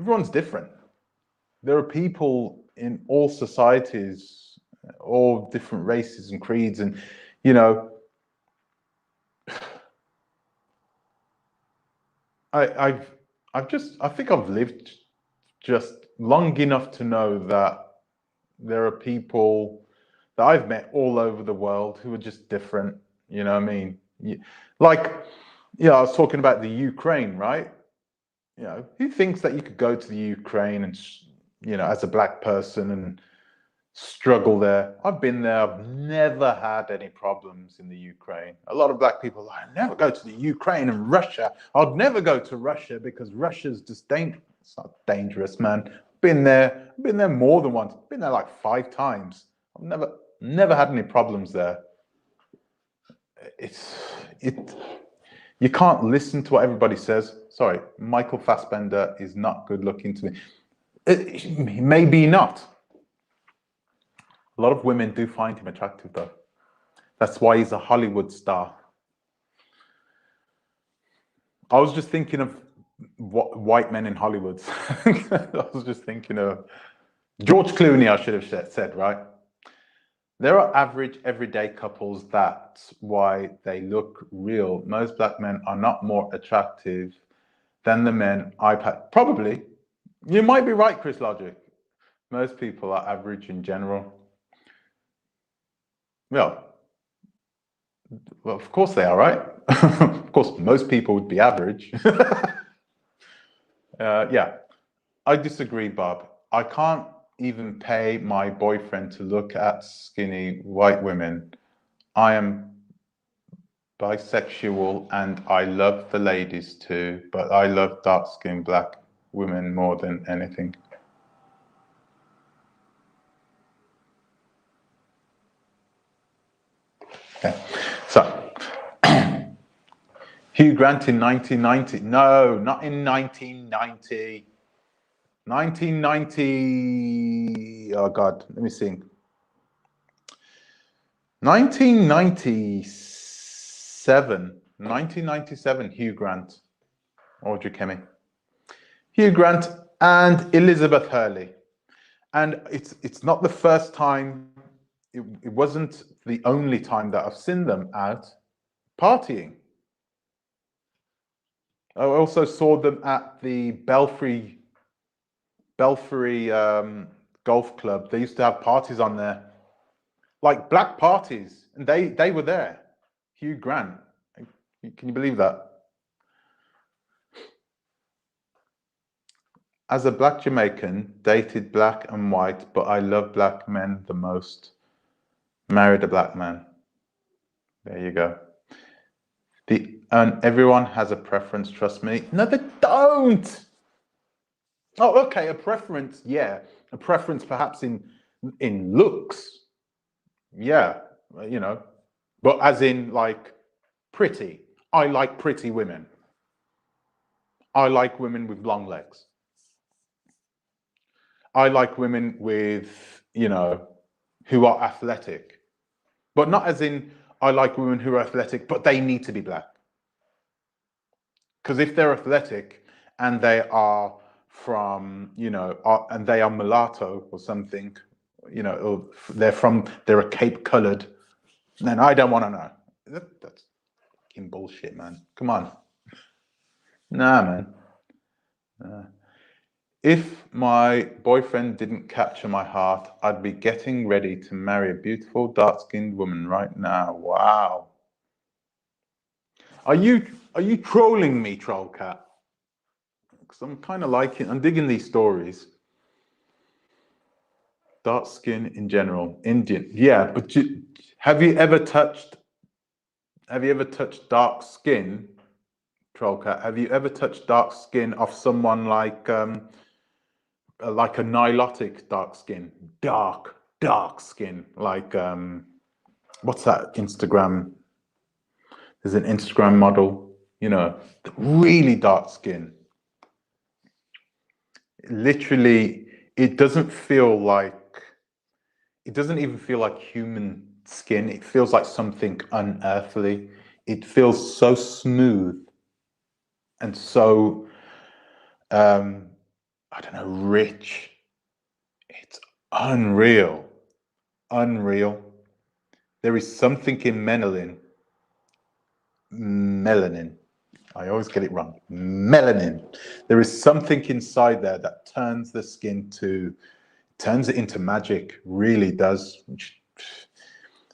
everyone's different. There are people in all societies, all different races and creeds, and, you know, I think I've lived just long enough to know that there are people that I've met all over the world who are just different. You know what I mean? Like, you know, I was talking about the Ukraine, right? You know, who thinks that you could go to the Ukraine and, you know, as a black person and struggle there? I've been there. I've never had any problems in the Ukraine. A lot of black people are like, I never go to the Ukraine and Russia. I'd never go to Russia because Russia's just dangerous. It's not dangerous, man. Been there. Been there more than once. Been there like 5 times. I've never had any problems there. You can't listen to what everybody says. Sorry, Michael Fassbender is not good looking to me. Maybe not. A lot of women do find him attractive, though. That's why he's a Hollywood star. I was just thinking of white men in Hollywood. I was just thinking of George Clooney, I should have said, right? There are average, everyday couples. That's why they look real. Most black men are not more attractive than the men Probably. You might be right, Chris Logic. Most people are average in general. Well, of course they are, right? Of course, most people would be average. Yeah, I disagree, Bob. I can't even pay my boyfriend to look at skinny white women. I am bisexual and I love the ladies too, but I love dark-skinned black women more than anything. Okay, so Hugh Grant in 1990. No, not in 1990. 1990. Oh God, let me think. 1997. Hugh Grant, Audrey Kemi, Hugh Grant, and Elizabeth Hurley. And it's not the first time. It wasn't the only time that I've seen them out partying. I also saw them at the Belfry Golf Club. They used to have parties on there, like black parties, and they were there. Hugh Grant. Can you believe that? As a black Jamaican, dated black and white, but I love black men the most. Married a black man. There you go. And everyone has a preference, trust me. No, they don't. Oh, okay, a preference, yeah. A preference perhaps in looks. Yeah, you know. But as in like pretty. I like pretty women. I like women with long legs. I like women with, you know, who are athletic. But not as in I like women who are athletic, but they need to be black. Because if they're athletic and they are from, you know, and they are mulatto or something, you know, or they're a Cape colored, then I don't want to know. That's fucking bullshit, man. Come on. Nah, man. If my boyfriend didn't capture my heart, I'd be getting ready to marry a beautiful dark-skinned woman right now. Wow. Are you trolling me, troll cat? Because I'm kind of liking, I'm digging these stories. Dark skin in general, Indian, yeah. But have you ever touched dark skin, troll cat? Have you ever touched dark skin of someone like a nilotic dark skin, dark skin, like what's that Instagram? There's an Instagram model, you know, really dark skin. Literally, it doesn't even feel like human skin. It feels like something unearthly. It feels so smooth and so, I don't know, rich. It's unreal. Unreal. There is something in melanin. I always get it wrong. Melanin. There is something inside there that turns the skin turns it into magic. Really does.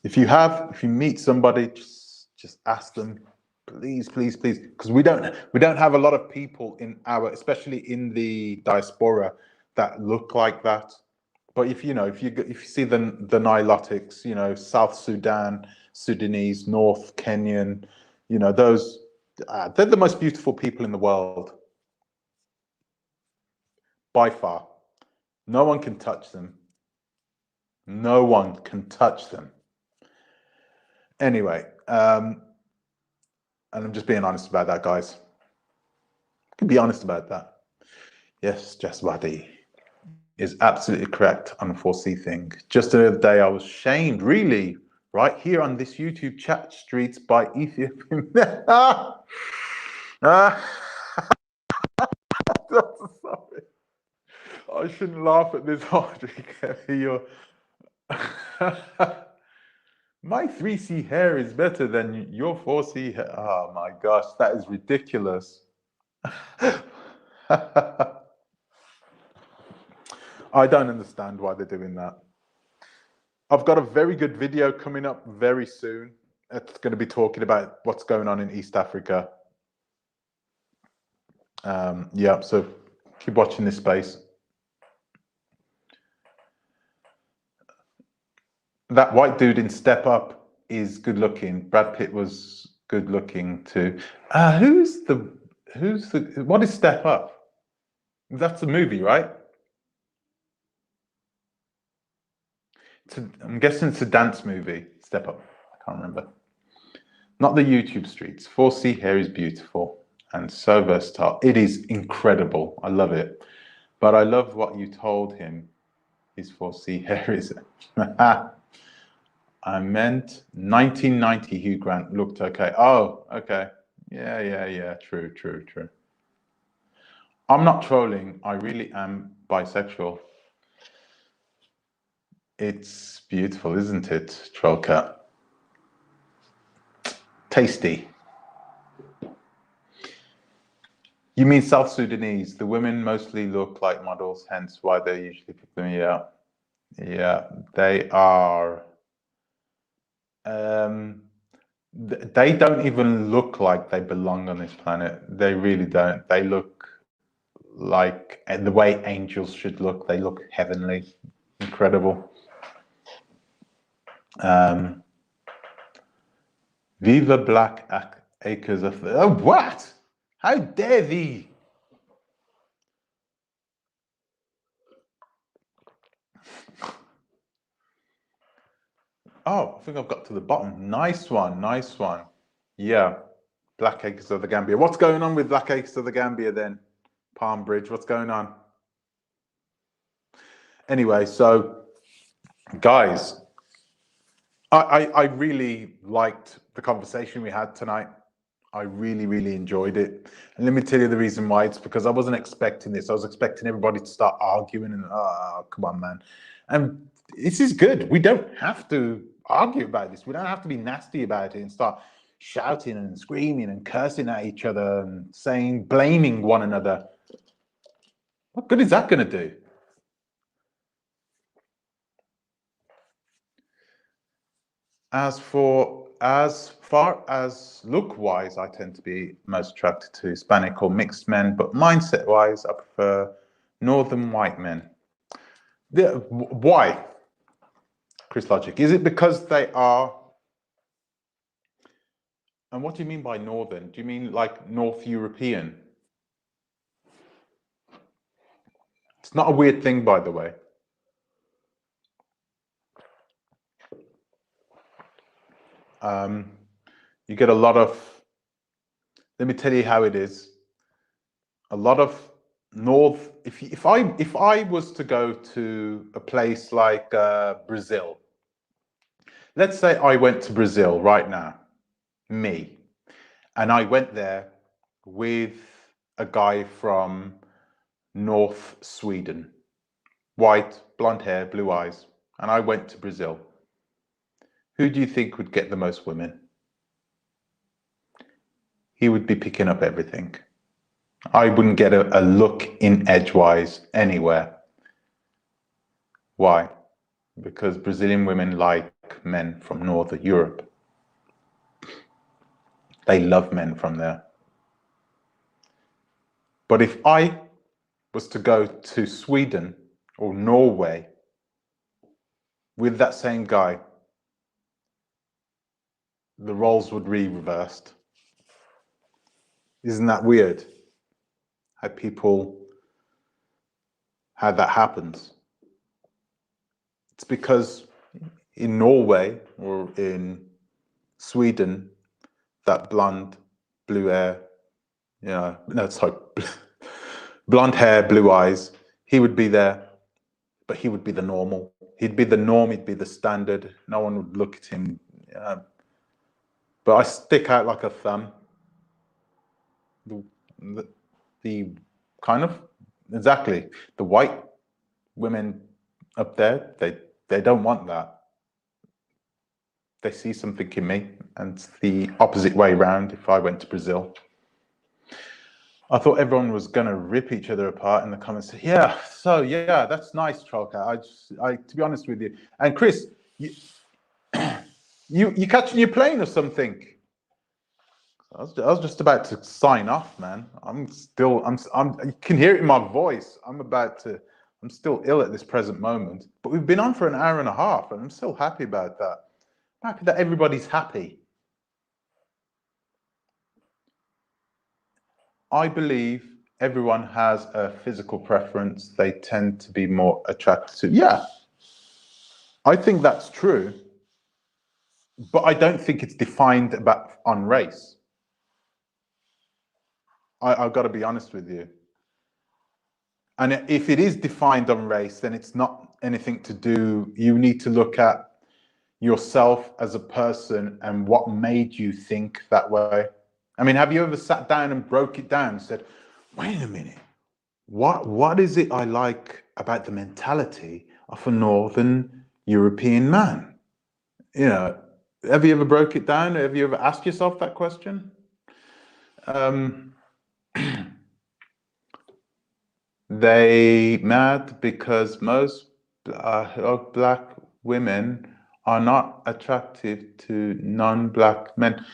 If you meet somebody, just ask them, please, please, please, because we don't have a lot of people in especially in the diaspora, that look like that. But if you see the Nilotics, you know, South Sudan, Sudanese, North Kenyan, you know, those they're the most beautiful people in the world by far. No one can touch them. No one can touch them. Anyway, and I'm just being honest about that, guys. I can be honest about that. Yes, Jaswadi is absolutely correct on the 4C thing. Just the other day, I was shamed, really, right here on this YouTube chat streets by Ethiopian. Sorry. I shouldn't laugh at this, Audrey. My 3C hair is better than your 4C hair. Oh my gosh, that is ridiculous. I don't understand why they're doing that. I've got a very good video coming up very soon. It's going to be talking about what's going on in East Africa. Yeah, so keep watching this space. That white dude in Step Up is good looking. Brad Pitt was good looking too. What is Step Up? That's a movie, right? I'm guessing it's a dance movie. Step Up. I can't remember. Not the YouTube streets. 4C hair is beautiful and so versatile. It is incredible. I love it. But I love what you told him his 4C hair is. I meant 1990 Hugh Grant looked okay. Oh, okay. Yeah. True. I'm not trolling. I really am bisexual. It's beautiful, isn't it, troll cat? Tasty. You mean South Sudanese? The women mostly look like models, hence why they usually pick them. Yeah, they are. They don't even look like they belong on this planet. They really don't. They look like the way angels should look. They look heavenly, incredible. Viva Black Acres of... Oh, what? How dare thee? Oh, I think I've got to the bottom. Nice one. Yeah, Black Acres of the Gambia. What's going on with Black Acres of the Gambia then? Palm Bridge, what's going on? Anyway, so guys, I really liked the conversation we had tonight. I really enjoyed it. And let me tell you the reason why. It's because I wasn't expecting this. I was expecting everybody to start arguing and, oh, come on, man. And this is good. We don't have to argue about this. We don't have to be nasty about it and start shouting and screaming and cursing at each other and blaming one another. What good is that going to do? As for as far as look-wise, I tend to be most attracted to Hispanic or mixed men, but mindset-wise, I prefer northern white men. Why, Chris Logic? Is it because they are... And what do you mean by northern? Do you mean like North European? It's not a weird thing, by the way. You get a lot of... Let me tell you how it is. A lot of North... If I was to go to a place like Brazil, let's say I went to Brazil right now, me, and I went there with a guy from North Sweden, white, blonde hair, blue eyes, and I went to Brazil. Who do you think would get the most women? He would be picking up everything. I wouldn't get a look in edgewise anywhere. Why? Because Brazilian women like men from Northern Europe. They love men from there. But if I was to go to Sweden or Norway with that same guy, the roles would be reversed. Isn't that weird? How that happens. It's because in Norway or in Sweden, that blonde, blue hair, blonde hair, blue eyes, he would be there, but he would be the normal. He'd be the norm, he'd be the standard. No one would look at him. But I stick out like a thumb. The kind of, exactly, the white women up there, they don't want that. They see something in me, and it's the opposite way around if I went to Brazil. I thought everyone was going to rip each other apart in the comments. Yeah, so yeah, that's nice, Trollcat. To be honest with you. And Chris, you catching your plane or something? I was just about to sign off, man. You can hear it in my voice. I'm still ill at this present moment, but we've been on for an hour and a half and I'm still happy about that. I'm happy that everybody's happy. I believe everyone has a physical preference. They tend to be more attracted to, yeah, I think that's true, but I don't think it's defined on race. I've got to be honest with you. And if it is defined on race, then it's not anything to do. You need to look at yourself as a person and what made you think that way. I mean, have you ever sat down and broke it down and said, wait a minute, what is it I like about the mentality of a Northern European man? You know, have you ever broke it down? Have you ever asked yourself that question? They mad because most black women are not attractive to non-black men.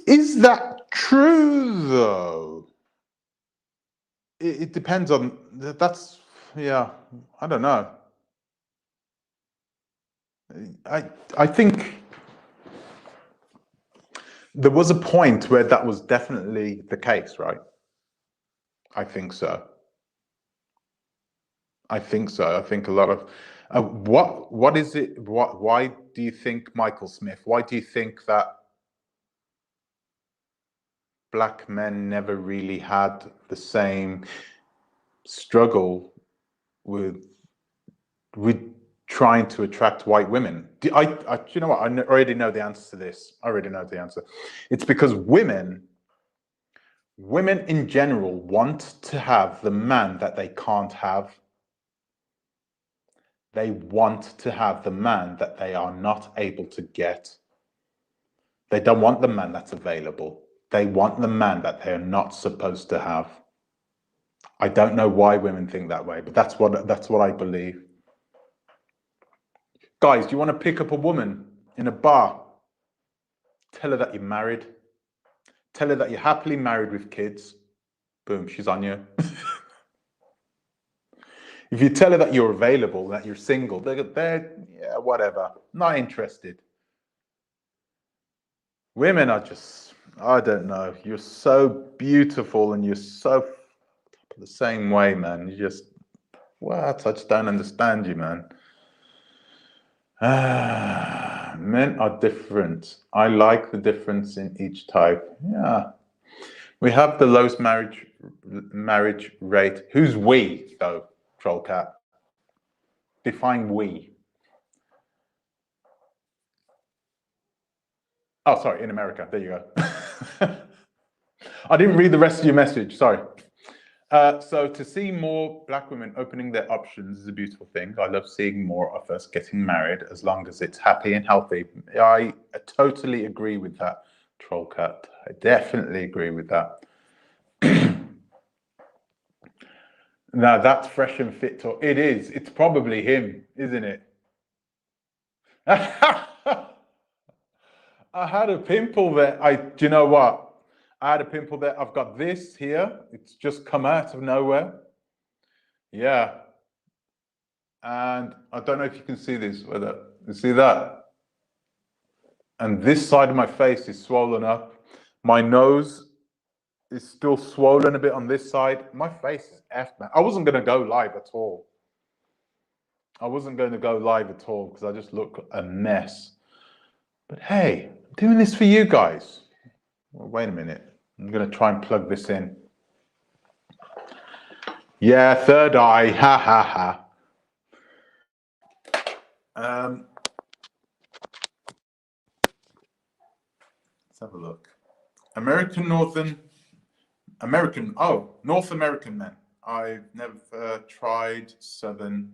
Is that true, though? It depends on... That's... Yeah, I don't know. I think there was a point where that was definitely the case, right? I think so. I think so. I think a lot of... what is it? Why do you think, Michael Smith, why do you think that black men never really had the same struggle with trying to attract white women? Do you know what? I already know the answer to this. I already know the answer. It's because women in general want to have the man that they can't have. They want to have the man that they are not able to get. They don't want the man that's available. They want the man that they're not supposed to have. I don't know why women think that way, but that's what I believe. Guys, do you want to pick up a woman in a bar? Tell her that you're married. Tell her that you're happily married with kids. Boom, she's on you. If you tell her that you're available, that you're single, they're yeah, whatever, not interested. Women are just, I don't know, you're so beautiful and you're so the same way, man. You just, what? I just don't understand you, man. Men are different. I like the difference in each type. Yeah. We have the lowest marriage rate. Who's we, though, Trollcat? Define we. Oh, sorry, in America. There you go. I didn't read the rest of your message. Sorry. So to see more Black women opening their options is a beautiful thing. I love seeing more of us getting married as long as it's happy and healthy. I totally agree with that, Trollcat. I definitely agree with that. Now that's fresh and fit. It is. It's probably him, isn't it? I had a pimple there. Do you know what? I had a pimple there. I've got this here. It's just come out of nowhere. Yeah. And I don't know if you can see this. Whether you see that? And this side of my face is swollen up. My nose is still swollen a bit on this side. My face is effed, man. I wasn't going to go live at all. I wasn't going to go live at all because I just look a mess. But hey, I'm doing this for you guys. Well, wait a minute. I'm going to try and plug this in. Yeah, third eye. Ha ha ha. Let's have a look. North American men. I've never tried Southern,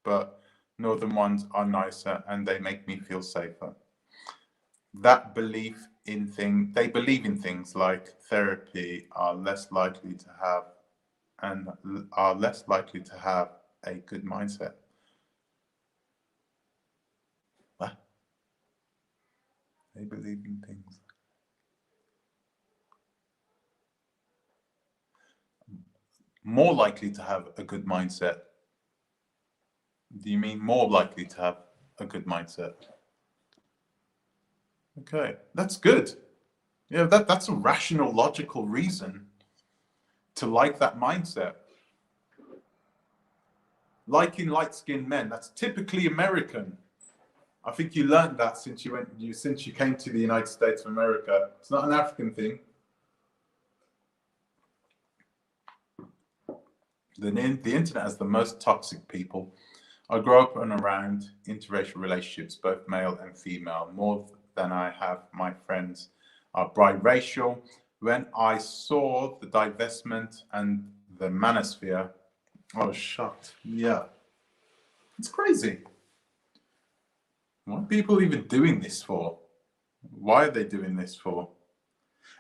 but Northern ones are nicer and they make me feel safer. That belief in they believe in things like therapy are less likely to have a good mindset. What? They believe in things. More likely to have a good mindset. Do you mean more likely to have a good mindset? Okay, that's good. Yeah, that's a rational, logical reason to like that mindset. Liking light-skinned men, that's typically American. I think you learned that since you came to the United States of America. It's not an African thing. The internet has the most toxic people. I grew up and around interracial relationships, both male and female, more than I have my friends are biracial. When I saw the divestment and the manosphere, I was shocked. Yeah, it's crazy. What are people even doing this for? Why are they doing this for?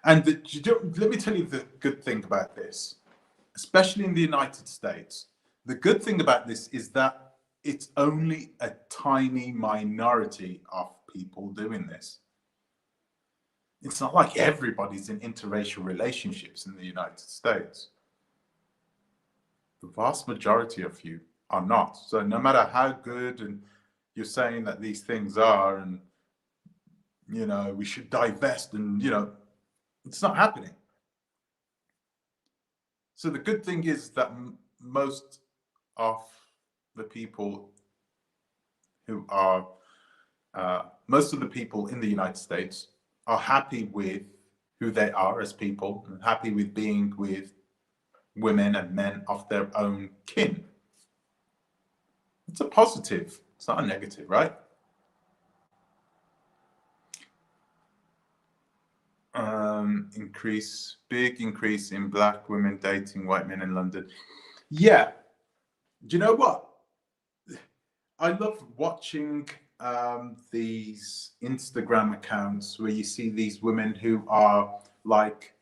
And let me tell you the good thing about this, especially in the United States. The good thing about this is that it's only a tiny minority of people doing this. It's not like everybody's in interracial relationships in the United States. The vast majority of you are not. So no matter how good and you're saying that these things are, and we should divest, and it's not happening. So the good thing is that most of the people in the United States are happy with who they are as people, and happy with being with women and men of their own kin. It's a positive. It's not a negative, right? Big increase in Black women dating white men in London. Yeah. Do you know what? I love watching these Instagram accounts where you see these women who are like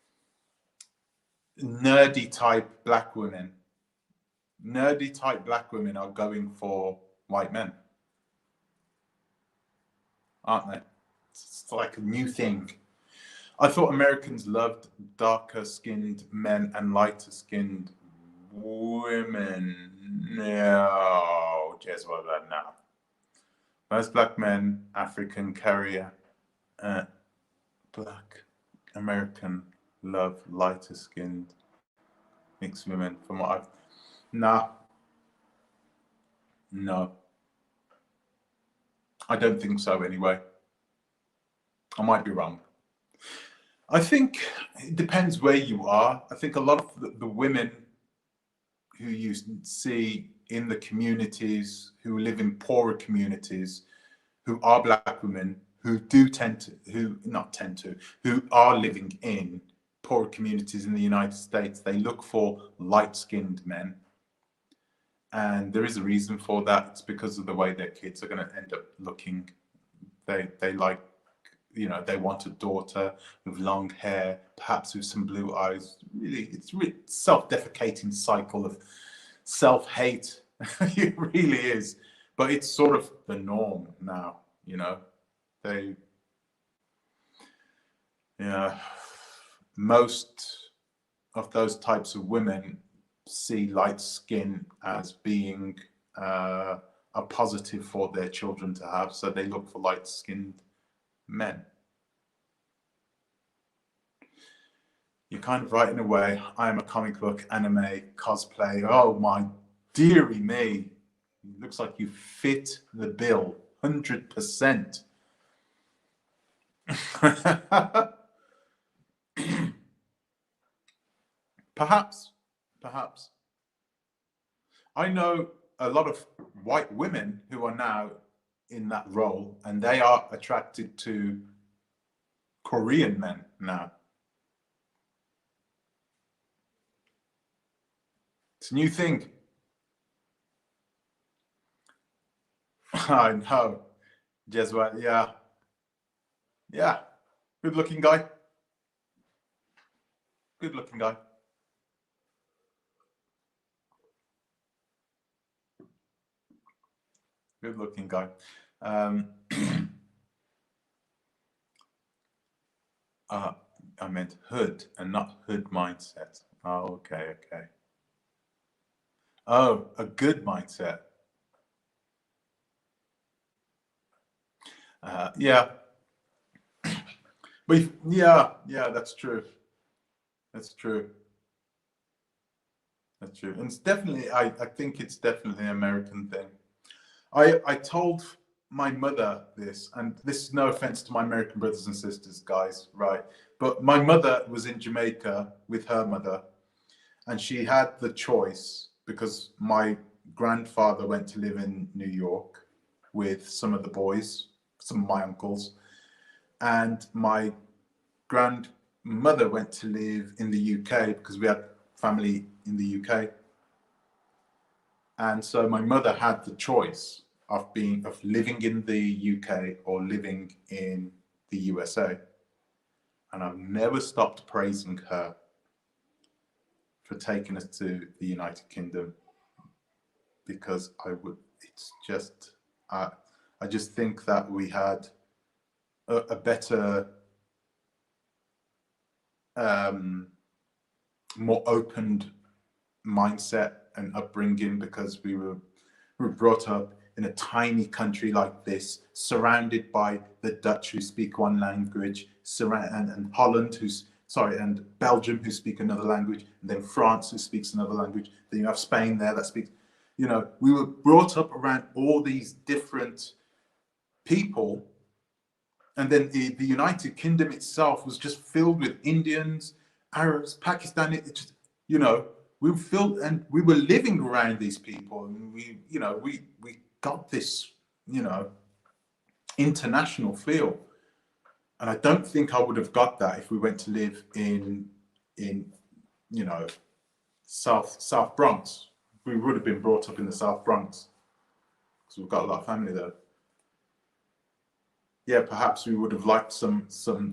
nerdy type Black women. Nerdy type Black women are going for white men, aren't they? It's like a new thing. I thought Americans loved darker skinned men and lighter skinned women. No, guess what about now? Most black men, African carrier, black American love lighter skinned mixed women. From what I've, nah, no, I don't think so. Anyway, I might be wrong. I think it depends where you are. I think a lot of the women who you see in the communities, who live in poorer communities, who are black women, who are living in poorer communities in the United States, they look for light-skinned men. And there is a reason for that. It's because of the way their kids are going to end up looking. They like, you know, they want a daughter with long hair, perhaps with some blue eyes. Really, it's really self-defecating cycle of self-hate. It really is. But it's sort of the norm now, you know. Most of those types of women see light skin as being a positive for their children to have, so they look for light-skinned men. You're kind of right in a way. I am a comic book, anime, cosplay. Oh my dearie me. It looks like you fit the bill 100%. Perhaps. I know a lot of white women who are now in that role, and they are attracted to Korean men now. It's a new thing. I know. Jesuit, yeah. Yeah. Good looking guy. Good looking guy. Good looking guy. I meant hood and not hood mindset. Oh, okay. Oh, a good mindset. Yeah. But yeah, that's true. That's true. And it's definitely, I think it's definitely an American thing. I told my mother this, and this is no offense to my American brothers and sisters, guys, right? But my mother was in Jamaica with her mother, and she had the choice because my grandfather went to live in New York with some of the boys, some of my uncles, and my grandmother went to live in the UK because we had family in the UK. And so my mother had the choice of living in the UK or living in the USA. And I've never stopped praising her for taking us to the United Kingdom, because I just think that we had a better, more opened mindset and upbringing, because we were brought up in a tiny country like this, surrounded by the Dutch who speak one language, and Holland and Belgium who speak another language, and then France who speaks another language. Then you have Spain there that speaks, you know, we were brought up around all these different people. And then the United Kingdom itself was just filled with Indians, Arabs, Pakistani. It just, you know, we were filled, and we were living around these people, and we got this, you know, international feel. And I don't think I would have got that if we went to live in you know, South Bronx. We would have been brought up in the South Bronx because we've got a lot of family there. Yeah, perhaps we would have liked some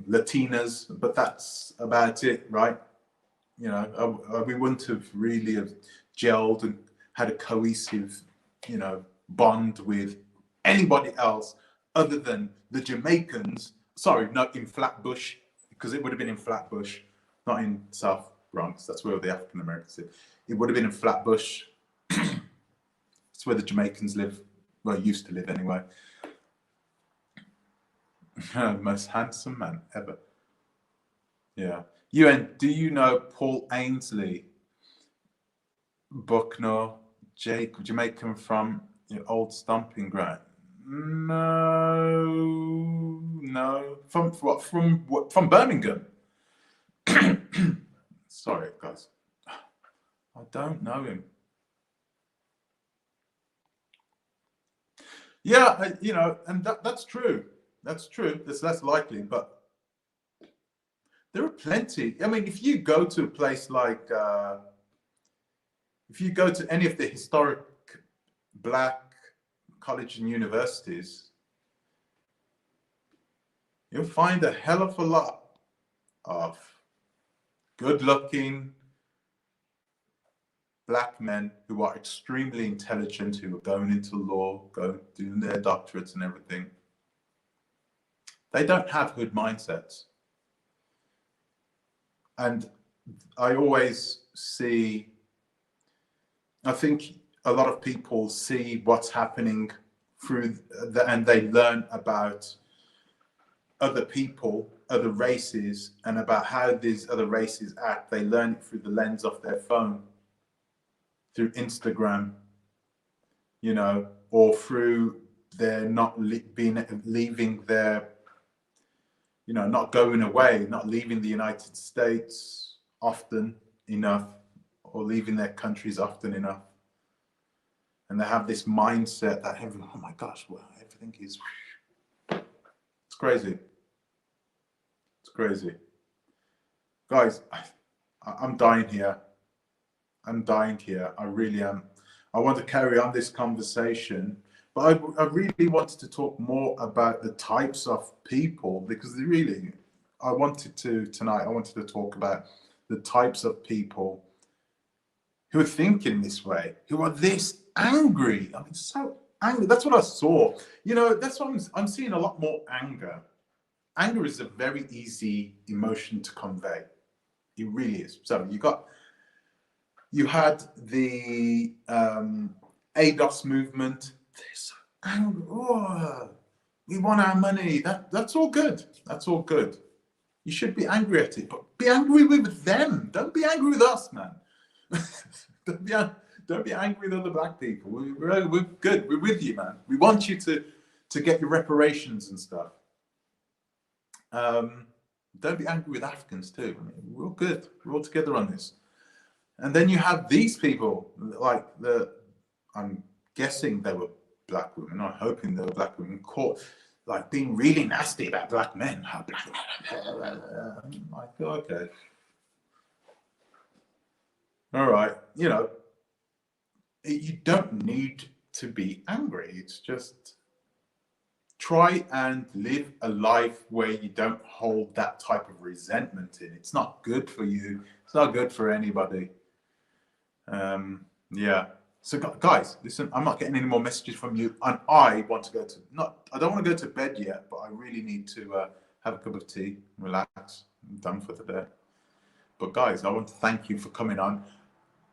Latinas, but that's about it, right? You know, we wouldn't have really have gelled and had a cohesive, you know, bond with anybody else other than the Jamaicans Sorry, not in Flatbush, because it would have been in Flatbush, not in South Bronx. That's where the African Americans live. It would have been in Flatbush. It's where the Jamaicans live. Well, used to live anyway. Most handsome man ever. Yeah. Do you know Paul Ainsley, Bucknell, Jamaican from your old stomping ground? No. From what? From Birmingham. Sorry, guys. I don't know him. Yeah, and that's true. That's true. That's less likely, but there are plenty. I mean, if you go to a place like, if you go to any of the historic black colleges and universities, you'll find a hell of a lot of good-looking black men who are extremely intelligent, who are going into law, doing their doctorates and everything. They don't have hood mindsets. And I always see, I think a lot of people see what's happening through and they learn about other people, other races, and about how these other races act. They learn it through the lens of their phone, through Instagram, or through their leaving their, not going away, not leaving the United States often enough, or leaving their countries often enough. And they have this mindset that, oh my gosh, well, everything is, it's crazy. It's crazy. Guys, I'm dying here. I'm dying here. I really am. I want to carry on this conversation, but I really wanted to talk more about the types of people, because tonight I wanted to talk about the types of people who are thinking this way, who are this angry. I mean, so angry. That's what I saw. That's what I'm seeing, a lot more anger. Anger is a very easy emotion to convey. It really is. So you had the ADOS movement. They're so angry. Oh, we want our money. That's all good. That's all good. You should be angry at it, but be angry with them. Don't be angry with us, man. Don't be angry with other black people. We're good. We're with you, man. We want you to get your reparations and stuff. Don't be angry with Africans too. I mean, we're all good. We're all together on this. And then you have these people, like I'm guessing they were black women. I'm hoping they were black women caught, like, being really nasty about black men. Like, okay. All right. You don't need to be angry. It's just try and live a life where you don't hold that type of resentment in. It's not good for you. It's not good for anybody. Yeah. So guys, listen, I'm not getting any more messages from you, and I want to I don't want to go to bed yet, but I really need to have a cup of tea, relax. I'm done for today. But guys, I want to thank you for coming on.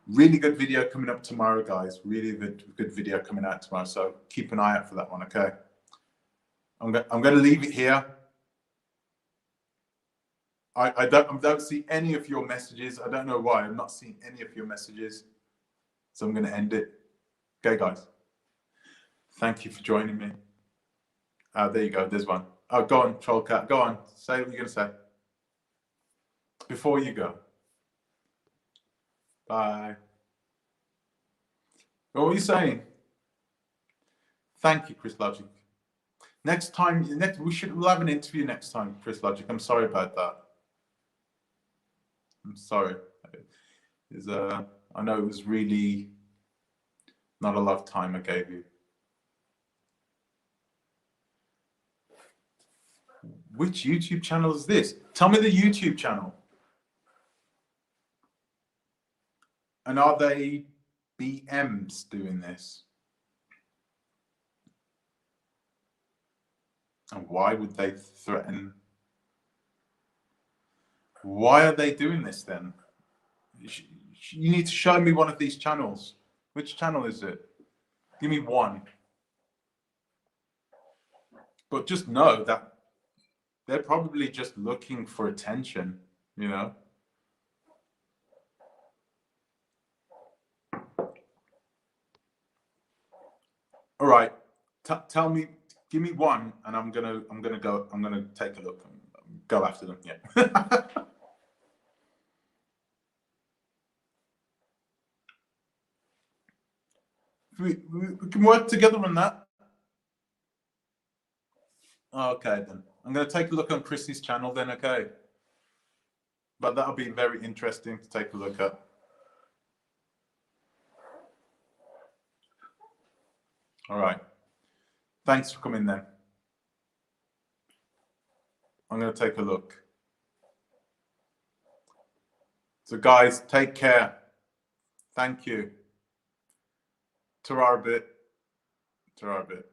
Really good video coming up tomorrow, guys. Really good video coming out tomorrow. So keep an eye out for that one, okay? I'm going to leave it here. I don't see any of your messages. I don't know why. I'm not seeing any of your messages. So I'm going to end it. Okay, guys. Thank you for joining me. There you go. There's one. Oh, go on, Trollcat. Go on. Say what you're going to say before you go. Bye. What were you saying? Thank you, Chris Logic. Next time, we'll have an interview next time, Chris Logic. I'm sorry about that. I'm sorry. I know it was really not a lot of time I gave you. Which YouTube channel is this? Tell me the YouTube channel. And are they BMs doing this? And why would they threaten? Why are they doing this then? You need to show me one of these channels. Which channel is it? Give me one. But just know that they're probably just looking for attention, you know? All right, tell me, give me one, and I'm gonna take a look and go after them. Yeah. we can work together on that. Okay, then I'm gonna take a look on Chrissy's channel. Then, okay, but that'll be very interesting to take a look at. All right, thanks for coming then. I'm going to take a look. So guys, take care. Thank you. Ta-ra a bit. Ta-ra a bit.